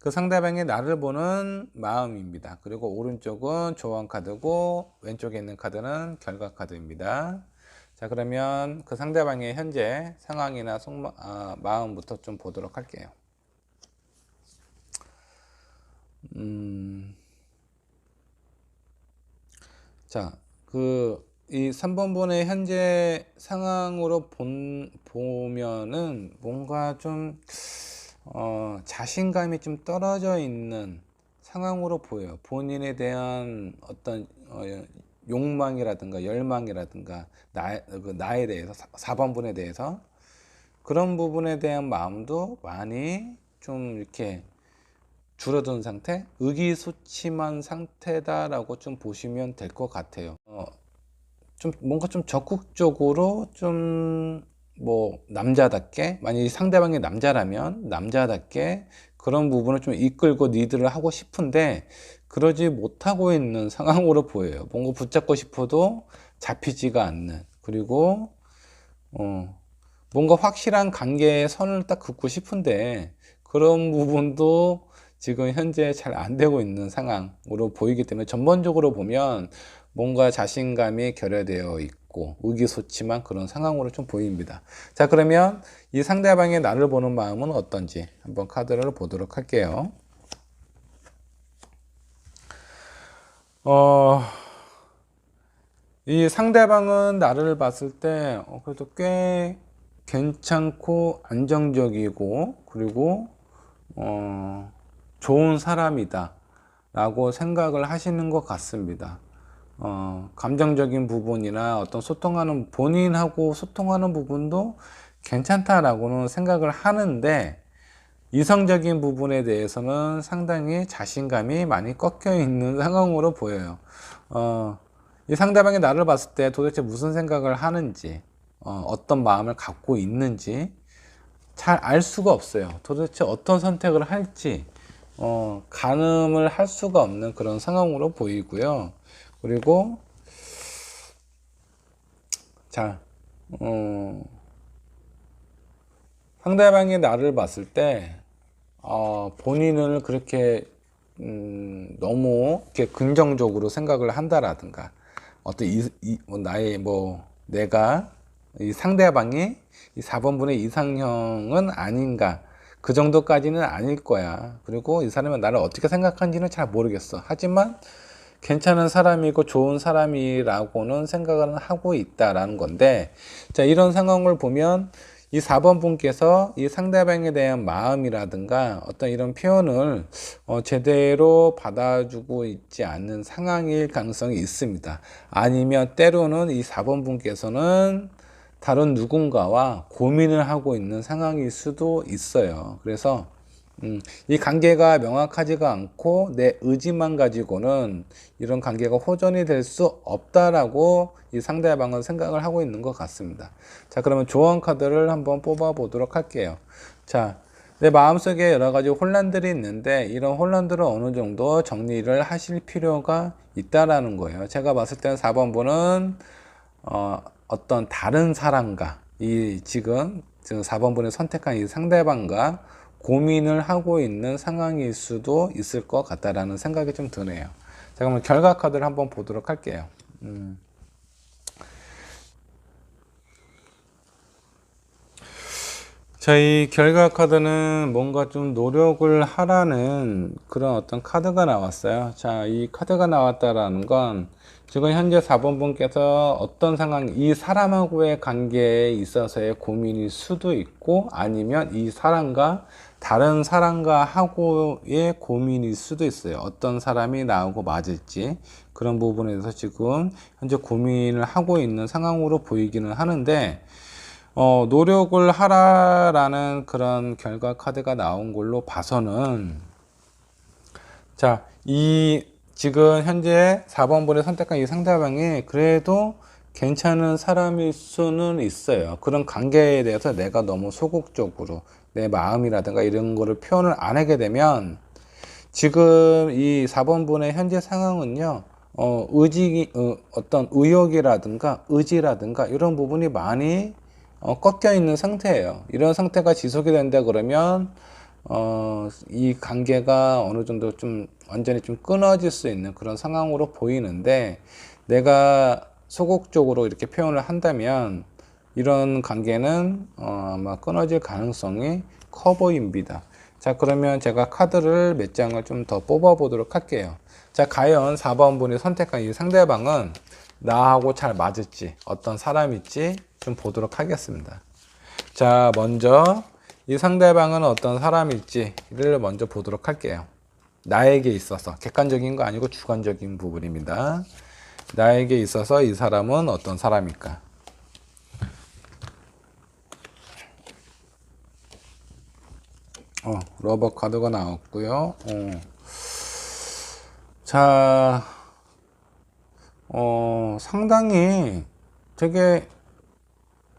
그 상대방이 나를 보는 마음입니다. 그리고 오른쪽은 조언 카드고 왼쪽에 있는 카드는 결과 카드입니다. 자, 그러면 그 상대방의 현재 상황이나 마음부터 좀 보도록 할게요. 자, 이 3번 분의 현재 상황으로 보면은 뭔가 좀 자신감이 좀 떨어져 있는 상황으로 보여요. 본인에 대한 어떤 욕망이라든가 열망이라든가 나에 대해서 4번 분에 대해서 그런 부분에 대한 마음도 많이 좀 이렇게 줄어든 상태, 의기소침한 상태다라고 좀 보시면 될 것 같아요. 좀 뭔가 좀 적극적으로 좀 뭐 남자답게, 만약에 상대방이 남자라면 남자답게 그런 부분을 좀 이끌고 리드를 하고 싶은데 그러지 못하고 있는 상황으로 보여요. 뭔가 붙잡고 싶어도 잡히지가 않는, 그리고 뭔가 확실한 관계의 선을 딱 긋고 싶은데 그런 부분도 지금 현재 잘 안 되고 있는 상황으로 보이기 때문에 전반적으로 보면 뭔가 자신감이 결여되어 있고 의기소침한 그런 상황으로 좀 보입니다. 자, 그러면 이 상대방의 나를 보는 마음은 어떤지 한번 카드를 보도록 할게요. 이 상대방은 나를 봤을 때 그래도 꽤 괜찮고 안정적이고 그리고 좋은 사람이다 라고 생각을 하시는 것 같습니다. 감정적인 부분이나 어떤 소통하는, 본인하고 소통하는 부분도 괜찮다라고는 생각을 하는데, 이성적인 부분에 대해서는 상당히 자신감이 많이 꺾여 있는 상황으로 보여요. 이 상대방이 나를 봤을 때 도대체 무슨 생각을 하는지, 어떤 마음을 갖고 있는지 잘 알 수가 없어요. 도대체 어떤 선택을 할지, 가늠을 할 수가 없는 그런 상황으로 보이고요. 그리고, 자, 상대방이 나를 봤을 때, 본인을 그렇게 너무 이렇게 긍정적으로 생각을 한다라든가 어떤 나의 내가 이 상대방이 이 4번분의 이상형은 아닌가, 그 정도까지는 아닐 거야. 그리고 이 사람은 나를 어떻게 생각하는지는 잘 모르겠어. 하지만 괜찮은 사람이고 좋은 사람이라고는 생각을 하고 있다라는 건데, 자, 이런 상황을 보면 이 4번 분께서 이 상대방에 대한 마음이라든가 어떤 이런 표현을 제대로 받아주고 있지 않는 상황일 가능성이 있습니다. 아니면 때로는 이 4번 분께서는 다른 누군가와 고민을 하고 있는 상황일 수도 있어요. 그래서 이 관계가 명확하지가 않고 내 의지만 가지고는 이런 관계가 호전이 될 수 없다라고 이 상대방은 생각을 하고 있는 것 같습니다. 자, 그러면 조언 카드를 한번 뽑아 보도록 할게요. 자, 내 마음속에 여러 가지 혼란들이 있는데 이런 혼란들을 어느 정도 정리를 하실 필요가 있다라는 거예요. 제가 봤을 때는 4번 분은 어떤 다른 사람과 지금 4번 분이 선택한 이 상대방과 고민을 하고 있는 상황일 수도 있을 것 같다라는 생각이 좀 드네요. 자, 그러면 결과 카드를 한번 보도록 할게요. 자, 이 결과 카드는 뭔가 좀 노력을 하라는 그런 어떤 카드가 나왔어요. 자, 이 카드가 나왔다라는 건 지금 현재 4번 분께서 어떤 상황, 이 사람하고의 관계에 있어서의 고민일 수도 있고 아니면 이 사람과 다른 사람과 하고의 고민일 수도 있어요. 어떤 사람이 나하고 맞을지 그런 부분에 대해서 지금 현재 고민을 하고 있는 상황으로 보이기는 하는데, 노력을 하라라는 그런 결과 카드가 나온 걸로 봐서는, 자, 지금 현재 4번 분이 선택한 이 상대방이 그래도 괜찮은 사람일 수는 있어요. 그런 관계에 대해서 내가 너무 소극적으로 내 마음이라든가 이런 거를 표현을 안 하게 되면 지금 이 4번 분의 현재 상황은요, 어떤 의욕이라든가 의지라든가 이런 부분이 많이 꺾여 있는 상태예요. 이런 상태가 지속이 된다 그러면 이 관계가 어느 정도 좀 완전히 좀 끊어질 수 있는 그런 상황으로 보이는데, 내가 소극적으로 이렇게 표현을 한다면 이런 관계는 아마 끊어질 가능성이 커 보입니다. 자, 그러면 제가 카드를 몇 장을 좀 더 뽑아 보도록 할게요. 자, 과연 4번 분이 선택한 이 상대방은 나하고 잘 맞을지, 어떤 사람일지 좀 보도록 하겠습니다. 자, 먼저 이 상대방은 어떤 사람일지를 먼저 보도록 할게요. 나에게 있어서, 객관적인 거 아니고 주관적인 부분입니다. 나에게 있어서 이 사람은 어떤 사람일까? 러버 카드가 나왔고요. 자, 상당히 되게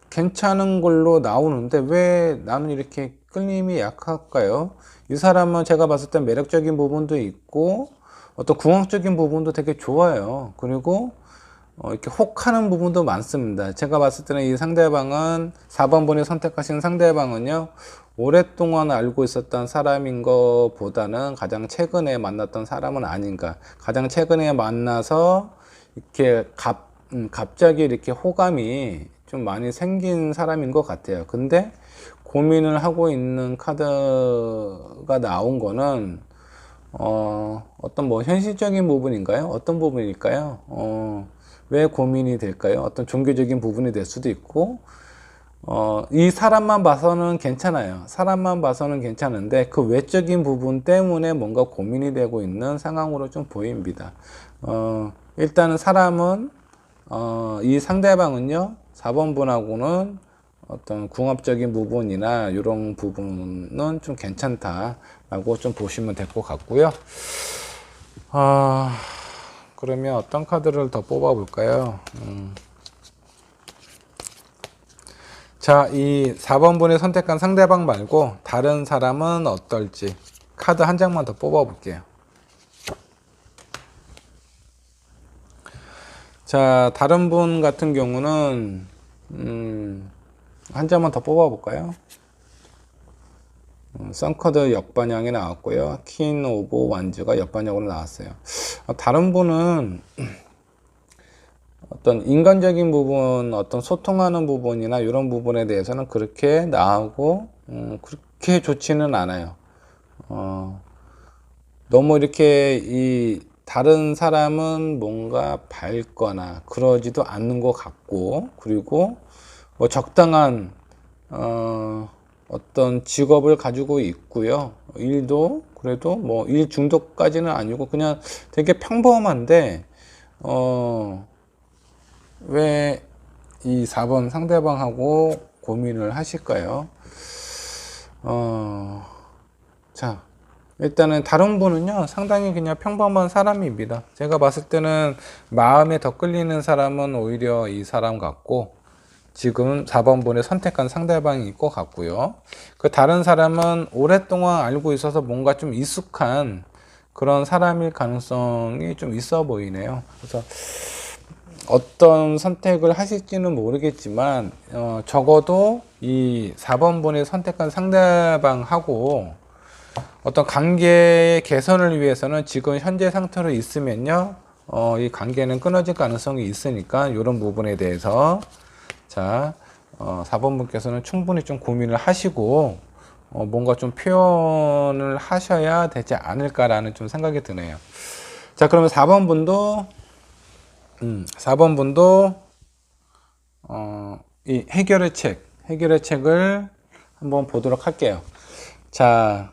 괜찮은 걸로 나오는데 왜 나는 이렇게 끌림이 약할까요? 이 사람은 제가 봤을 때 매력적인 부분도 있고 어떤 궁합적인 부분도 되게 좋아요. 그리고 이렇게 혹하는 부분도 많습니다. 제가 봤을 때는 이 상대방은 4번 분이 선택하신 상대방은요, 오랫동안 알고 있었던 사람인 것보다는 가장 최근에 만났던 사람은 아닌가. 가장 최근에 만나서 이렇게 갑자기 이렇게 호감이 좀 많이 생긴 사람인 것 같아요. 근데 고민을 하고 있는 카드가 나온 거는 어떤 현실적인 부분인가요? 어떤 부분일까요? 왜 고민이 될까요? 어떤 종교적인 부분이 될 수도 있고, 이 사람만 봐서는 괜찮아요. 사람만 봐서는 괜찮은데 그 외적인 부분 때문에 뭔가 고민이 되고 있는 상황으로 좀 보입니다. 일단은 사람은, 이 상대방은요, 4번 분하고는 어떤 궁합적인 부분이나 이런 부분은 좀 괜찮다라고 좀 보시면 될 것 같고요. 그러면 어떤 카드를 더 뽑아 볼까요? 자, 이 4번 분이 선택한 상대방 말고 다른 사람은 어떨지 카드 한 장만 더 뽑아 볼게요. 자, 다른 분 같은 경우는 한 장만 더 뽑아 볼까요? 선커드 역반향이 나왔고요. 퀸 오브 완즈가 역반향으로 나왔어요. 다른 분은 어떤 인간적인 부분, 어떤 소통하는 부분이나 이런 부분에 대해서는 그렇게 나하고 그렇게 좋지는 않아요. 너무 이렇게 이 다른 사람은 뭔가 밝거나 그러지도 않는 것 같고, 그리고 뭐 적당한 어떤 직업을 가지고 있고요. 일도 그래도 뭐 일 중독까지는 아니고 그냥 되게 평범한데 왜 이 4번 상대방하고 고민을 하실까요? 자, 일단은 다른 분은요, 상당히 그냥 평범한 사람입니다. 제가 봤을 때는 마음에 더 끌리는 사람은 오히려 이 사람 같고, 지금 4번 분이 선택한 상대방일 것 같고요. 그 다른 사람은 오랫동안 알고 있어서 뭔가 좀 익숙한 그런 사람일 가능성이 좀 있어 보이네요. 그래서 어떤 선택을 하실지는 모르겠지만 적어도 이 4번 분이 선택한 상대방하고 어떤 관계의 개선을 위해서는 지금 현재 상태로 있으면요, 이 관계는 끊어질 가능성이 있으니까 이런 부분에 대해서 자, 4번 분께서는 충분히 좀 고민을 하시고 뭔가 좀 표현을 하셔야 되지 않을까라는 좀 생각이 드네요. 자, 그러면 4번 분도 이 해결의 책을 한번 보도록 할게요. 자,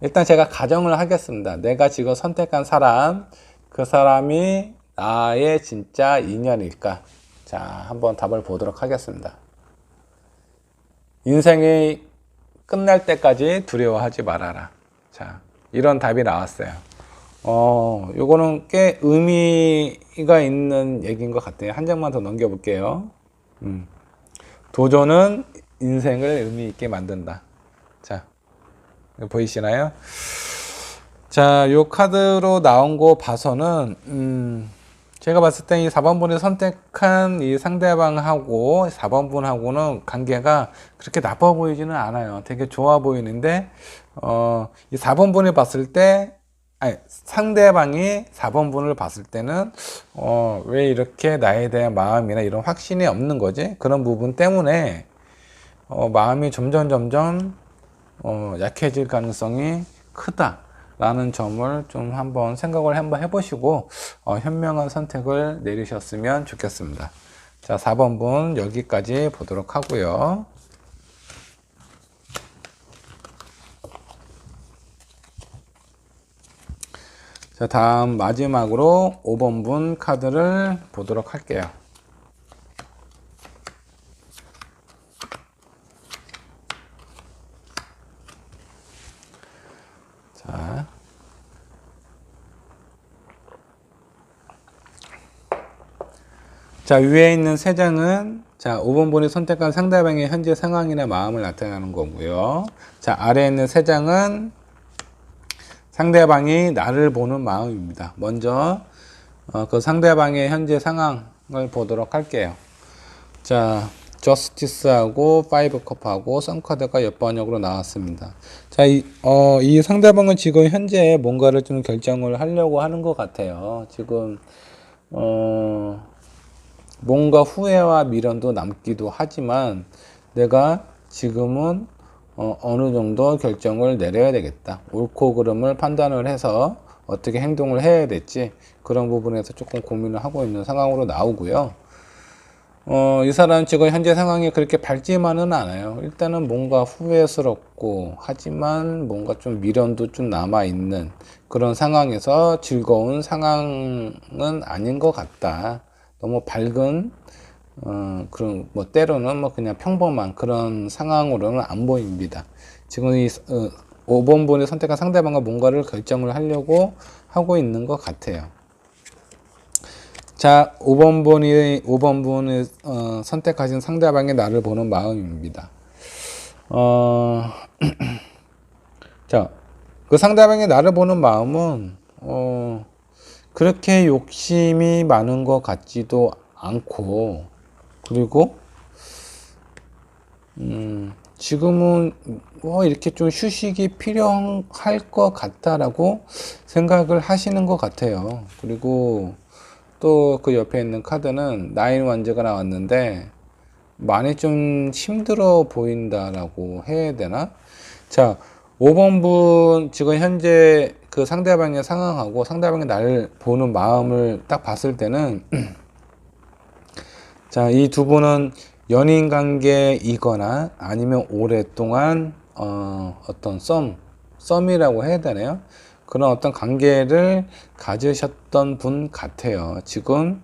일단 제가 가정을 하겠습니다. 내가 지금 선택한 사람, 그 사람이 나의 진짜 인연일까? 자, 한번 답을 보도록 하겠습니다. 인생이 끝날 때까지 두려워하지 말아라. 자, 이런 답이 나왔어요. 요거는 꽤 의미가 있는 얘기인 것 같아요. 한 장만 더 넘겨볼게요. 도전은 인생을 의미 있게 만든다. 자, 보이시나요? 자, 요 카드로 나온 거 봐서는, 제가 봤을 때 이 4번 분이 선택한 이 상대방하고 4번 분하고는 관계가 그렇게 나빠 보이지는 않아요. 되게 좋아 보이는데, 이 4번 분이 봤을 때, 상대방이 4번 분을 봤을 때는 왜 이렇게 나에 대한 마음이나 이런 확신이 없는 거지? 그런 부분 때문에 마음이 점점 약해질 가능성이 크다라는 점을 좀 한번 생각을 한번 해보시고 현명한 선택을 내리셨으면 좋겠습니다. 자, 4번 분 여기까지 보도록 하고요. 자, 다음 마지막으로 5번 분 카드를 보도록 할게요. 자, 위에 있는 세 장은 자, 5번 분이 선택한 상대방의 현재 상황이나 마음을 나타내는 거고요. 자, 아래에 있는 세 장은 상대방이 나를 보는 마음입니다. 먼저 그 상대방의 현재 상황을 보도록 할게요. 자, 저스티스하고 파이브컵하고 선카드가 옆번역으로 나왔습니다. 자, 이 상대방은 지금 현재 뭔가를 좀 결정을 하려고 하는 것 같아요. 지금 뭔가 후회와 미련도 남기도 하지만 내가 지금은 어느 정도 결정을 내려야 되겠다. 옳고 그름을 판단을 해서 어떻게 행동을 해야 될지 그런 부분에서 조금 고민을 하고 있는 상황으로 나오고요. 이 사람 지금 현재 상황이 그렇게 밝지만은 않아요. 일단은 뭔가 후회스럽고, 하지만 뭔가 좀 미련도 좀 남아있는 그런 상황에서 즐거운 상황은 아닌 것 같다. 너무 밝은, 그런, 뭐, 때로는 뭐 그냥 평범한 그런 상황으로는 안 보입니다. 지금 5번 분이 선택한 상대방과 뭔가를 결정을 하려고 하고 있는 것 같아요. 자, 5번 분이 선택하신 상대방의 나를 보는 마음입니다. 자, 그 상대방의 나를 보는 마음은, 그렇게 욕심이 많은 것 같지도 않고, 그리고, 지금은 이렇게 좀 휴식이 필요할 것 같다라고 생각을 하시는 것 같아요. 그리고, 또 그 옆에 있는 카드는 나인 완즈가 나왔는데 많이 좀 힘들어 보인다라고 해야 되나? 자, 5번 분 지금 현재 그 상대방의 상황하고 상대방이 나를 보는 마음을 딱 봤을 때는 자, 이 두 분은 연인 관계이거나 아니면 오랫동안 어떤 썸이라고 해야 되나요? 그런 어떤 관계를 가지셨던 분 같아요. 지금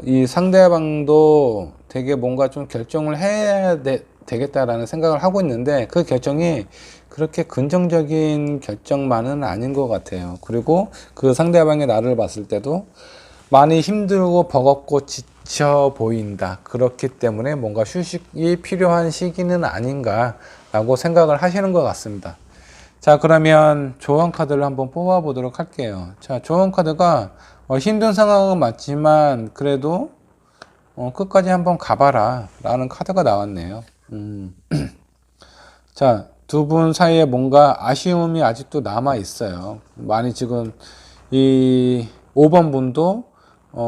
이 상대방도 되게 뭔가 좀 결정을 해야 되겠다라는 생각을 하고 있는데 그 결정이 그렇게 긍정적인 결정만은 아닌 것 같아요. 그리고 그 상대방의 나를 봤을 때도 많이 힘들고 버겁고 지쳐 보인다. 그렇기 때문에 뭔가 휴식이 필요한 시기는 아닌가라고 생각을 하시는 것 같습니다. 자, 그러면 조언 카드를 한번 뽑아 보도록 할게요. 자, 조언 카드가 힘든 상황은 맞지만 그래도 끝까지 한번 가봐라 라는 카드가 나왔네요. 자, 두 분 사이에 뭔가 아쉬움이 아직도 남아 있어요. 많이 지금 이 5번 분도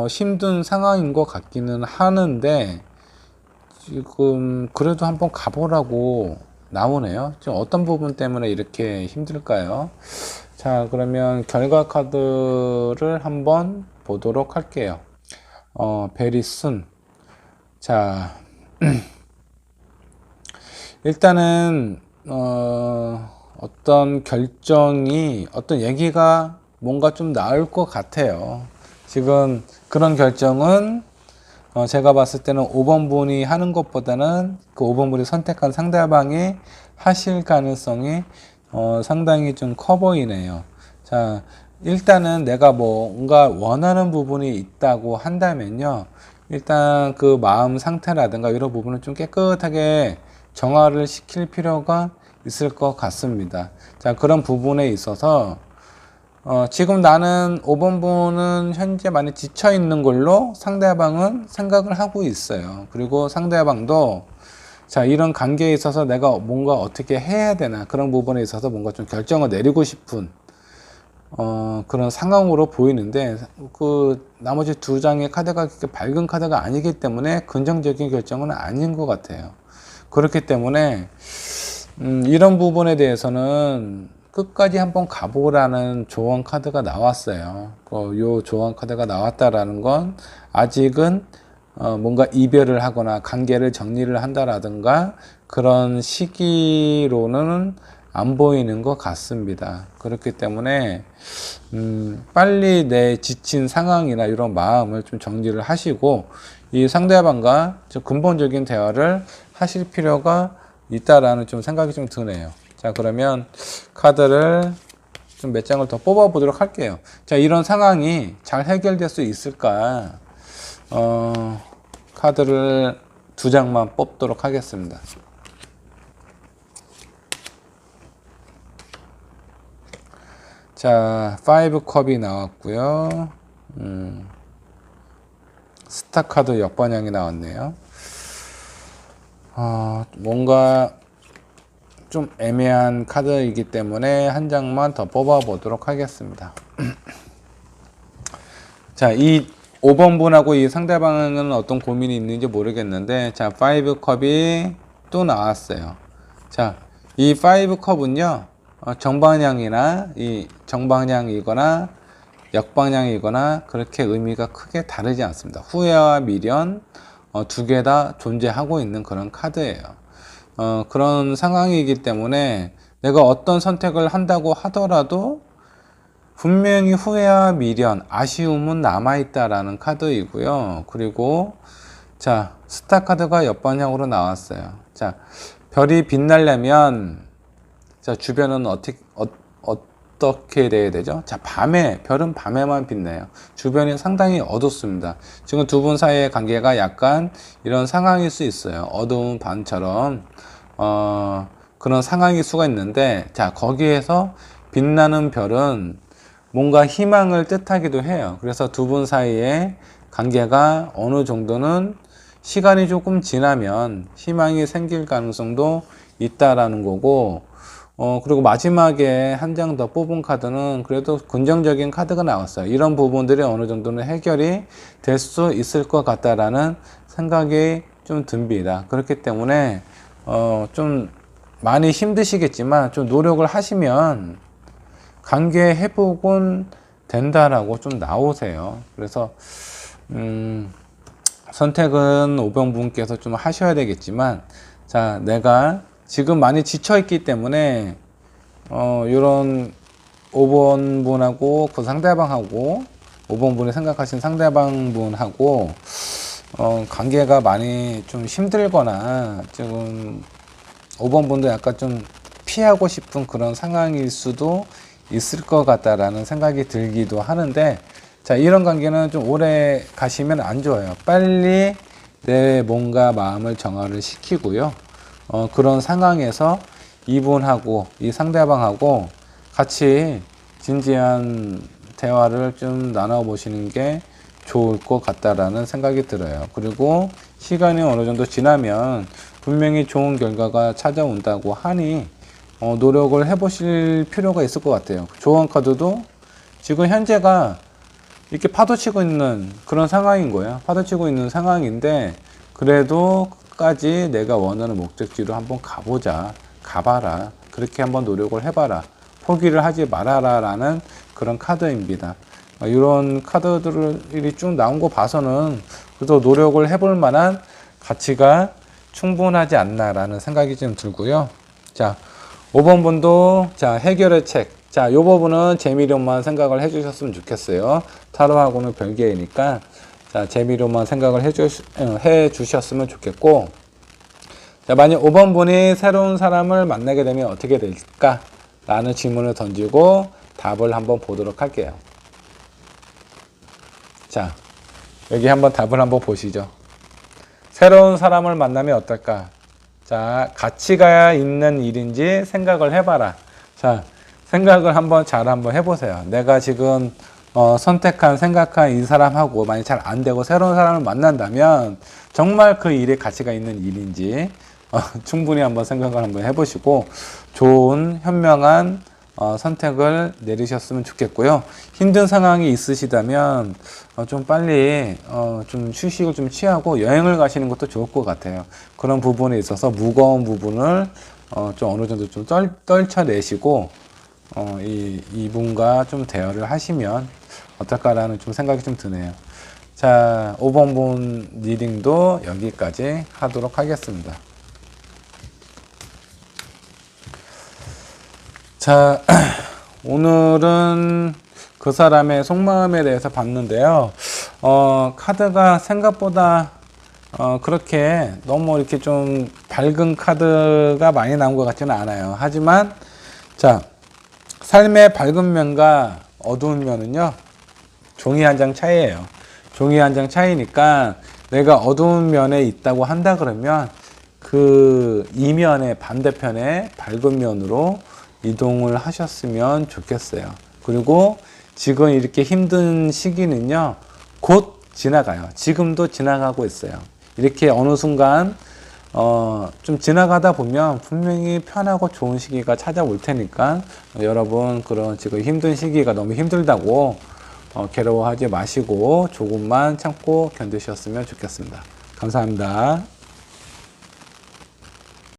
힘든 상황인 것 같기는 하는데 지금 그래도 한번 가보라고 나오네요. 지금 어떤 부분 때문에 이렇게 힘들까요? 자, 그러면 결과 카드를 한번 보도록 할게요. 베리슨. 자, 일단은 어떤 결정이 어떤 얘기가 뭔가 좀 나올 것 같아요. 지금 그런 결정은 제가 봤을 때는 5번 분이 하는 것보다는 그 5번 분이 선택한 상대방이 하실 가능성이 상당히 좀 커 보이네요. 자, 일단은 내가 뭔가 원하는 부분이 있다고 한다면요. 일단 그 마음 상태라든가 이런 부분을 좀 깨끗하게 정화를 시킬 필요가 있을 것 같습니다. 자, 그런 부분에 있어서 지금 나는 5번 분은 현재 많이 지쳐 있는 걸로 상대방은 생각을 하고 있어요. 그리고 상대방도 자, 이런 관계에 있어서 내가 뭔가 어떻게 해야 되나 그런 부분에 있어서 뭔가 좀 결정을 내리고 싶은 그런 상황으로 보이는데 그 나머지 두 장의 카드가 그렇게 밝은 카드가 아니기 때문에 긍정적인 결정은 아닌 것 같아요. 그렇기 때문에 이런 부분에 대해서는 끝까지 한번 가보라는 조언 카드가 나왔어요. 요 조언 카드가 나왔다라는 건 아직은 뭔가 이별을 하거나 관계를 정리를 한다라든가 그런 시기로는 안 보이는 것 같습니다. 그렇기 때문에 빨리 내 지친 상황이나 이런 마음을 좀 정리를 하시고 이 상대방과 좀 근본적인 대화를 하실 필요가 있다라는 좀 생각이 좀 드네요. 자, 그러면 카드를 좀 몇 장을 더 뽑아 보도록 할게요. 자, 이런 상황이 잘 해결될 수 있을까? 카드를 두 장만 뽑도록 하겠습니다. 자, 5컵이 나왔고요. 스타 카드 역반향이 나왔네요. 뭔가 좀 애매한 카드이기 때문에 한 장만 더 뽑아 보도록 하겠습니다. 자, 이 5번 분하고 이 상대방은 어떤 고민이 있는지 모르겠는데, 자, 5컵이 또 나왔어요. 자, 이 5컵은요, 정방향이나 이 정방향이거나 역방향이거나 그렇게 의미가 크게 다르지 않습니다. 후회와 미련, 두 개 다 존재하고 있는 그런 카드예요. 그런 상황이기 때문에 내가 어떤 선택을 한다고 하더라도 분명히 후회와 미련, 아쉬움은 남아있다라는 카드이고요. 그리고 자, 스타 카드가 옆방향으로 나왔어요. 자, 별이 빛나려면 자, 주변은 어떻게 돼야 되죠? 자, 별은 밤에만 빛나요. 주변이 상당히 어둡습니다. 지금 두 분 사이의 관계가 약간 이런 상황일 수 있어요. 어두운 밤처럼, 그런 상황일 수가 있는데, 자, 거기에서 빛나는 별은 뭔가 희망을 뜻하기도 해요. 그래서 두 분 사이의 관계가 어느 정도는 시간이 조금 지나면 희망이 생길 가능성도 있다라는 거고, 그리고 마지막에 한 장 더 뽑은 카드는 그래도 긍정적인 카드가 나왔어요. 이런 부분들이 어느 정도는 해결이 될 수 있을 것 같다라는 생각이 좀 듭니다. 그렇기 때문에, 좀 많이 힘드시겠지만 좀 노력을 하시면 관계 회복은 된다라고 좀 나오세요. 그래서, 선택은 5번 분께서 좀 하셔야 되겠지만, 자, 내가 지금 많이 지쳐있기 때문에 이런 5번 분하고 그 상대방하고 5번 분이 생각하신 상대방 분하고 관계가 많이 좀 힘들거나 지금 5번 분도 약간 좀 피하고 싶은 그런 상황일 수도 있을 것 같다라는 생각이 들기도 하는데, 자, 이런 관계는 좀 오래 가시면 안 좋아요. 빨리 내 몸과 마음을 정화를 시키고요. 그런 상황에서 이분하고 이 상대방하고 같이 진지한 대화를 좀 나눠보시는 게 좋을 것 같다라는 생각이 들어요. 그리고 시간이 어느 정도 지나면 분명히 좋은 결과가 찾아온다고 하니 노력을 해보실 필요가 있을 것 같아요. 조언 카드도 지금 현재가 이렇게 파도치고 있는 그런 상황인 거예요. 파도치고 있는 상황인데 그래도 끝까지 내가 원하는 목적지로 한번 가봐라. 그렇게 한번 노력을 해봐라. 포기를 하지 말아라 라는 그런 카드입니다. 이런 카드들이 쭉 나온 거 봐서는 그래도 노력을 해볼 만한 가치가 충분하지 않나라는 생각이 좀 들고요. 자, 5번 분도 자, 해결의 책. 자, 요 부분은 재미로만 생각을 해주셨으면 좋겠어요. 타로하고는 별개이니까. 자, 재미로만 생각을 해주셨으면 좋겠고. 자, 만약 5번 분이 새로운 사람을 만나게 되면 어떻게 될까? 라는 질문을 던지고 답을 한번 보도록 할게요. 자, 여기 한번 답을 한번 보시죠. 새로운 사람을 만나면 어떨까? 자, 가치가 있는 일인지 생각을 해봐라. 자, 생각을 한번 해보세요. 내가 지금 생각한 이 사람하고 만약 잘 안 되고 새로운 사람을 만난다면 정말 그 일에 가치가 있는 일인지 충분히 한번 생각을 한번 해보시고 좋은 현명한 선택을 내리셨으면 좋겠고요. 힘든 상황이 있으시다면 좀 빨리 좀 휴식을 좀 취하고 여행을 가시는 것도 좋을 것 같아요. 그런 부분에 있어서 무거운 부분을 좀 어느 정도 좀 떨쳐내시고 이분과 좀 대화를 하시면 어떨까라는 좀 생각이 좀 드네요. 자, 5번 분 리딩도 여기까지 하도록 하겠습니다. 자, 오늘은 그 사람의 속마음에 대해서 봤는데요. 카드가 생각보다 그렇게 너무 이렇게 좀 밝은 카드가 많이 나온 것 같지는 않아요. 하지만 자, 삶의 밝은 면과 어두운 면은요, 종이 한 장 차이예요. 종이 한 장 차이니까 내가 어두운 면에 있다고 한다 그러면 그 이면의 반대편의 밝은 면으로 이동을 하셨으면 좋겠어요. 그리고 지금 이렇게 힘든 시기는요, 곧 지나가요. 지금도 지나가고 있어요. 이렇게 어느 순간 좀 지나가다 보면 분명히 편하고 좋은 시기가 찾아올 테니까 여러분 그런 지금 힘든 시기가 너무 힘들다고 괴로워하지 마시고 조금만 참고 견디셨으면 좋겠습니다. 감사합니다.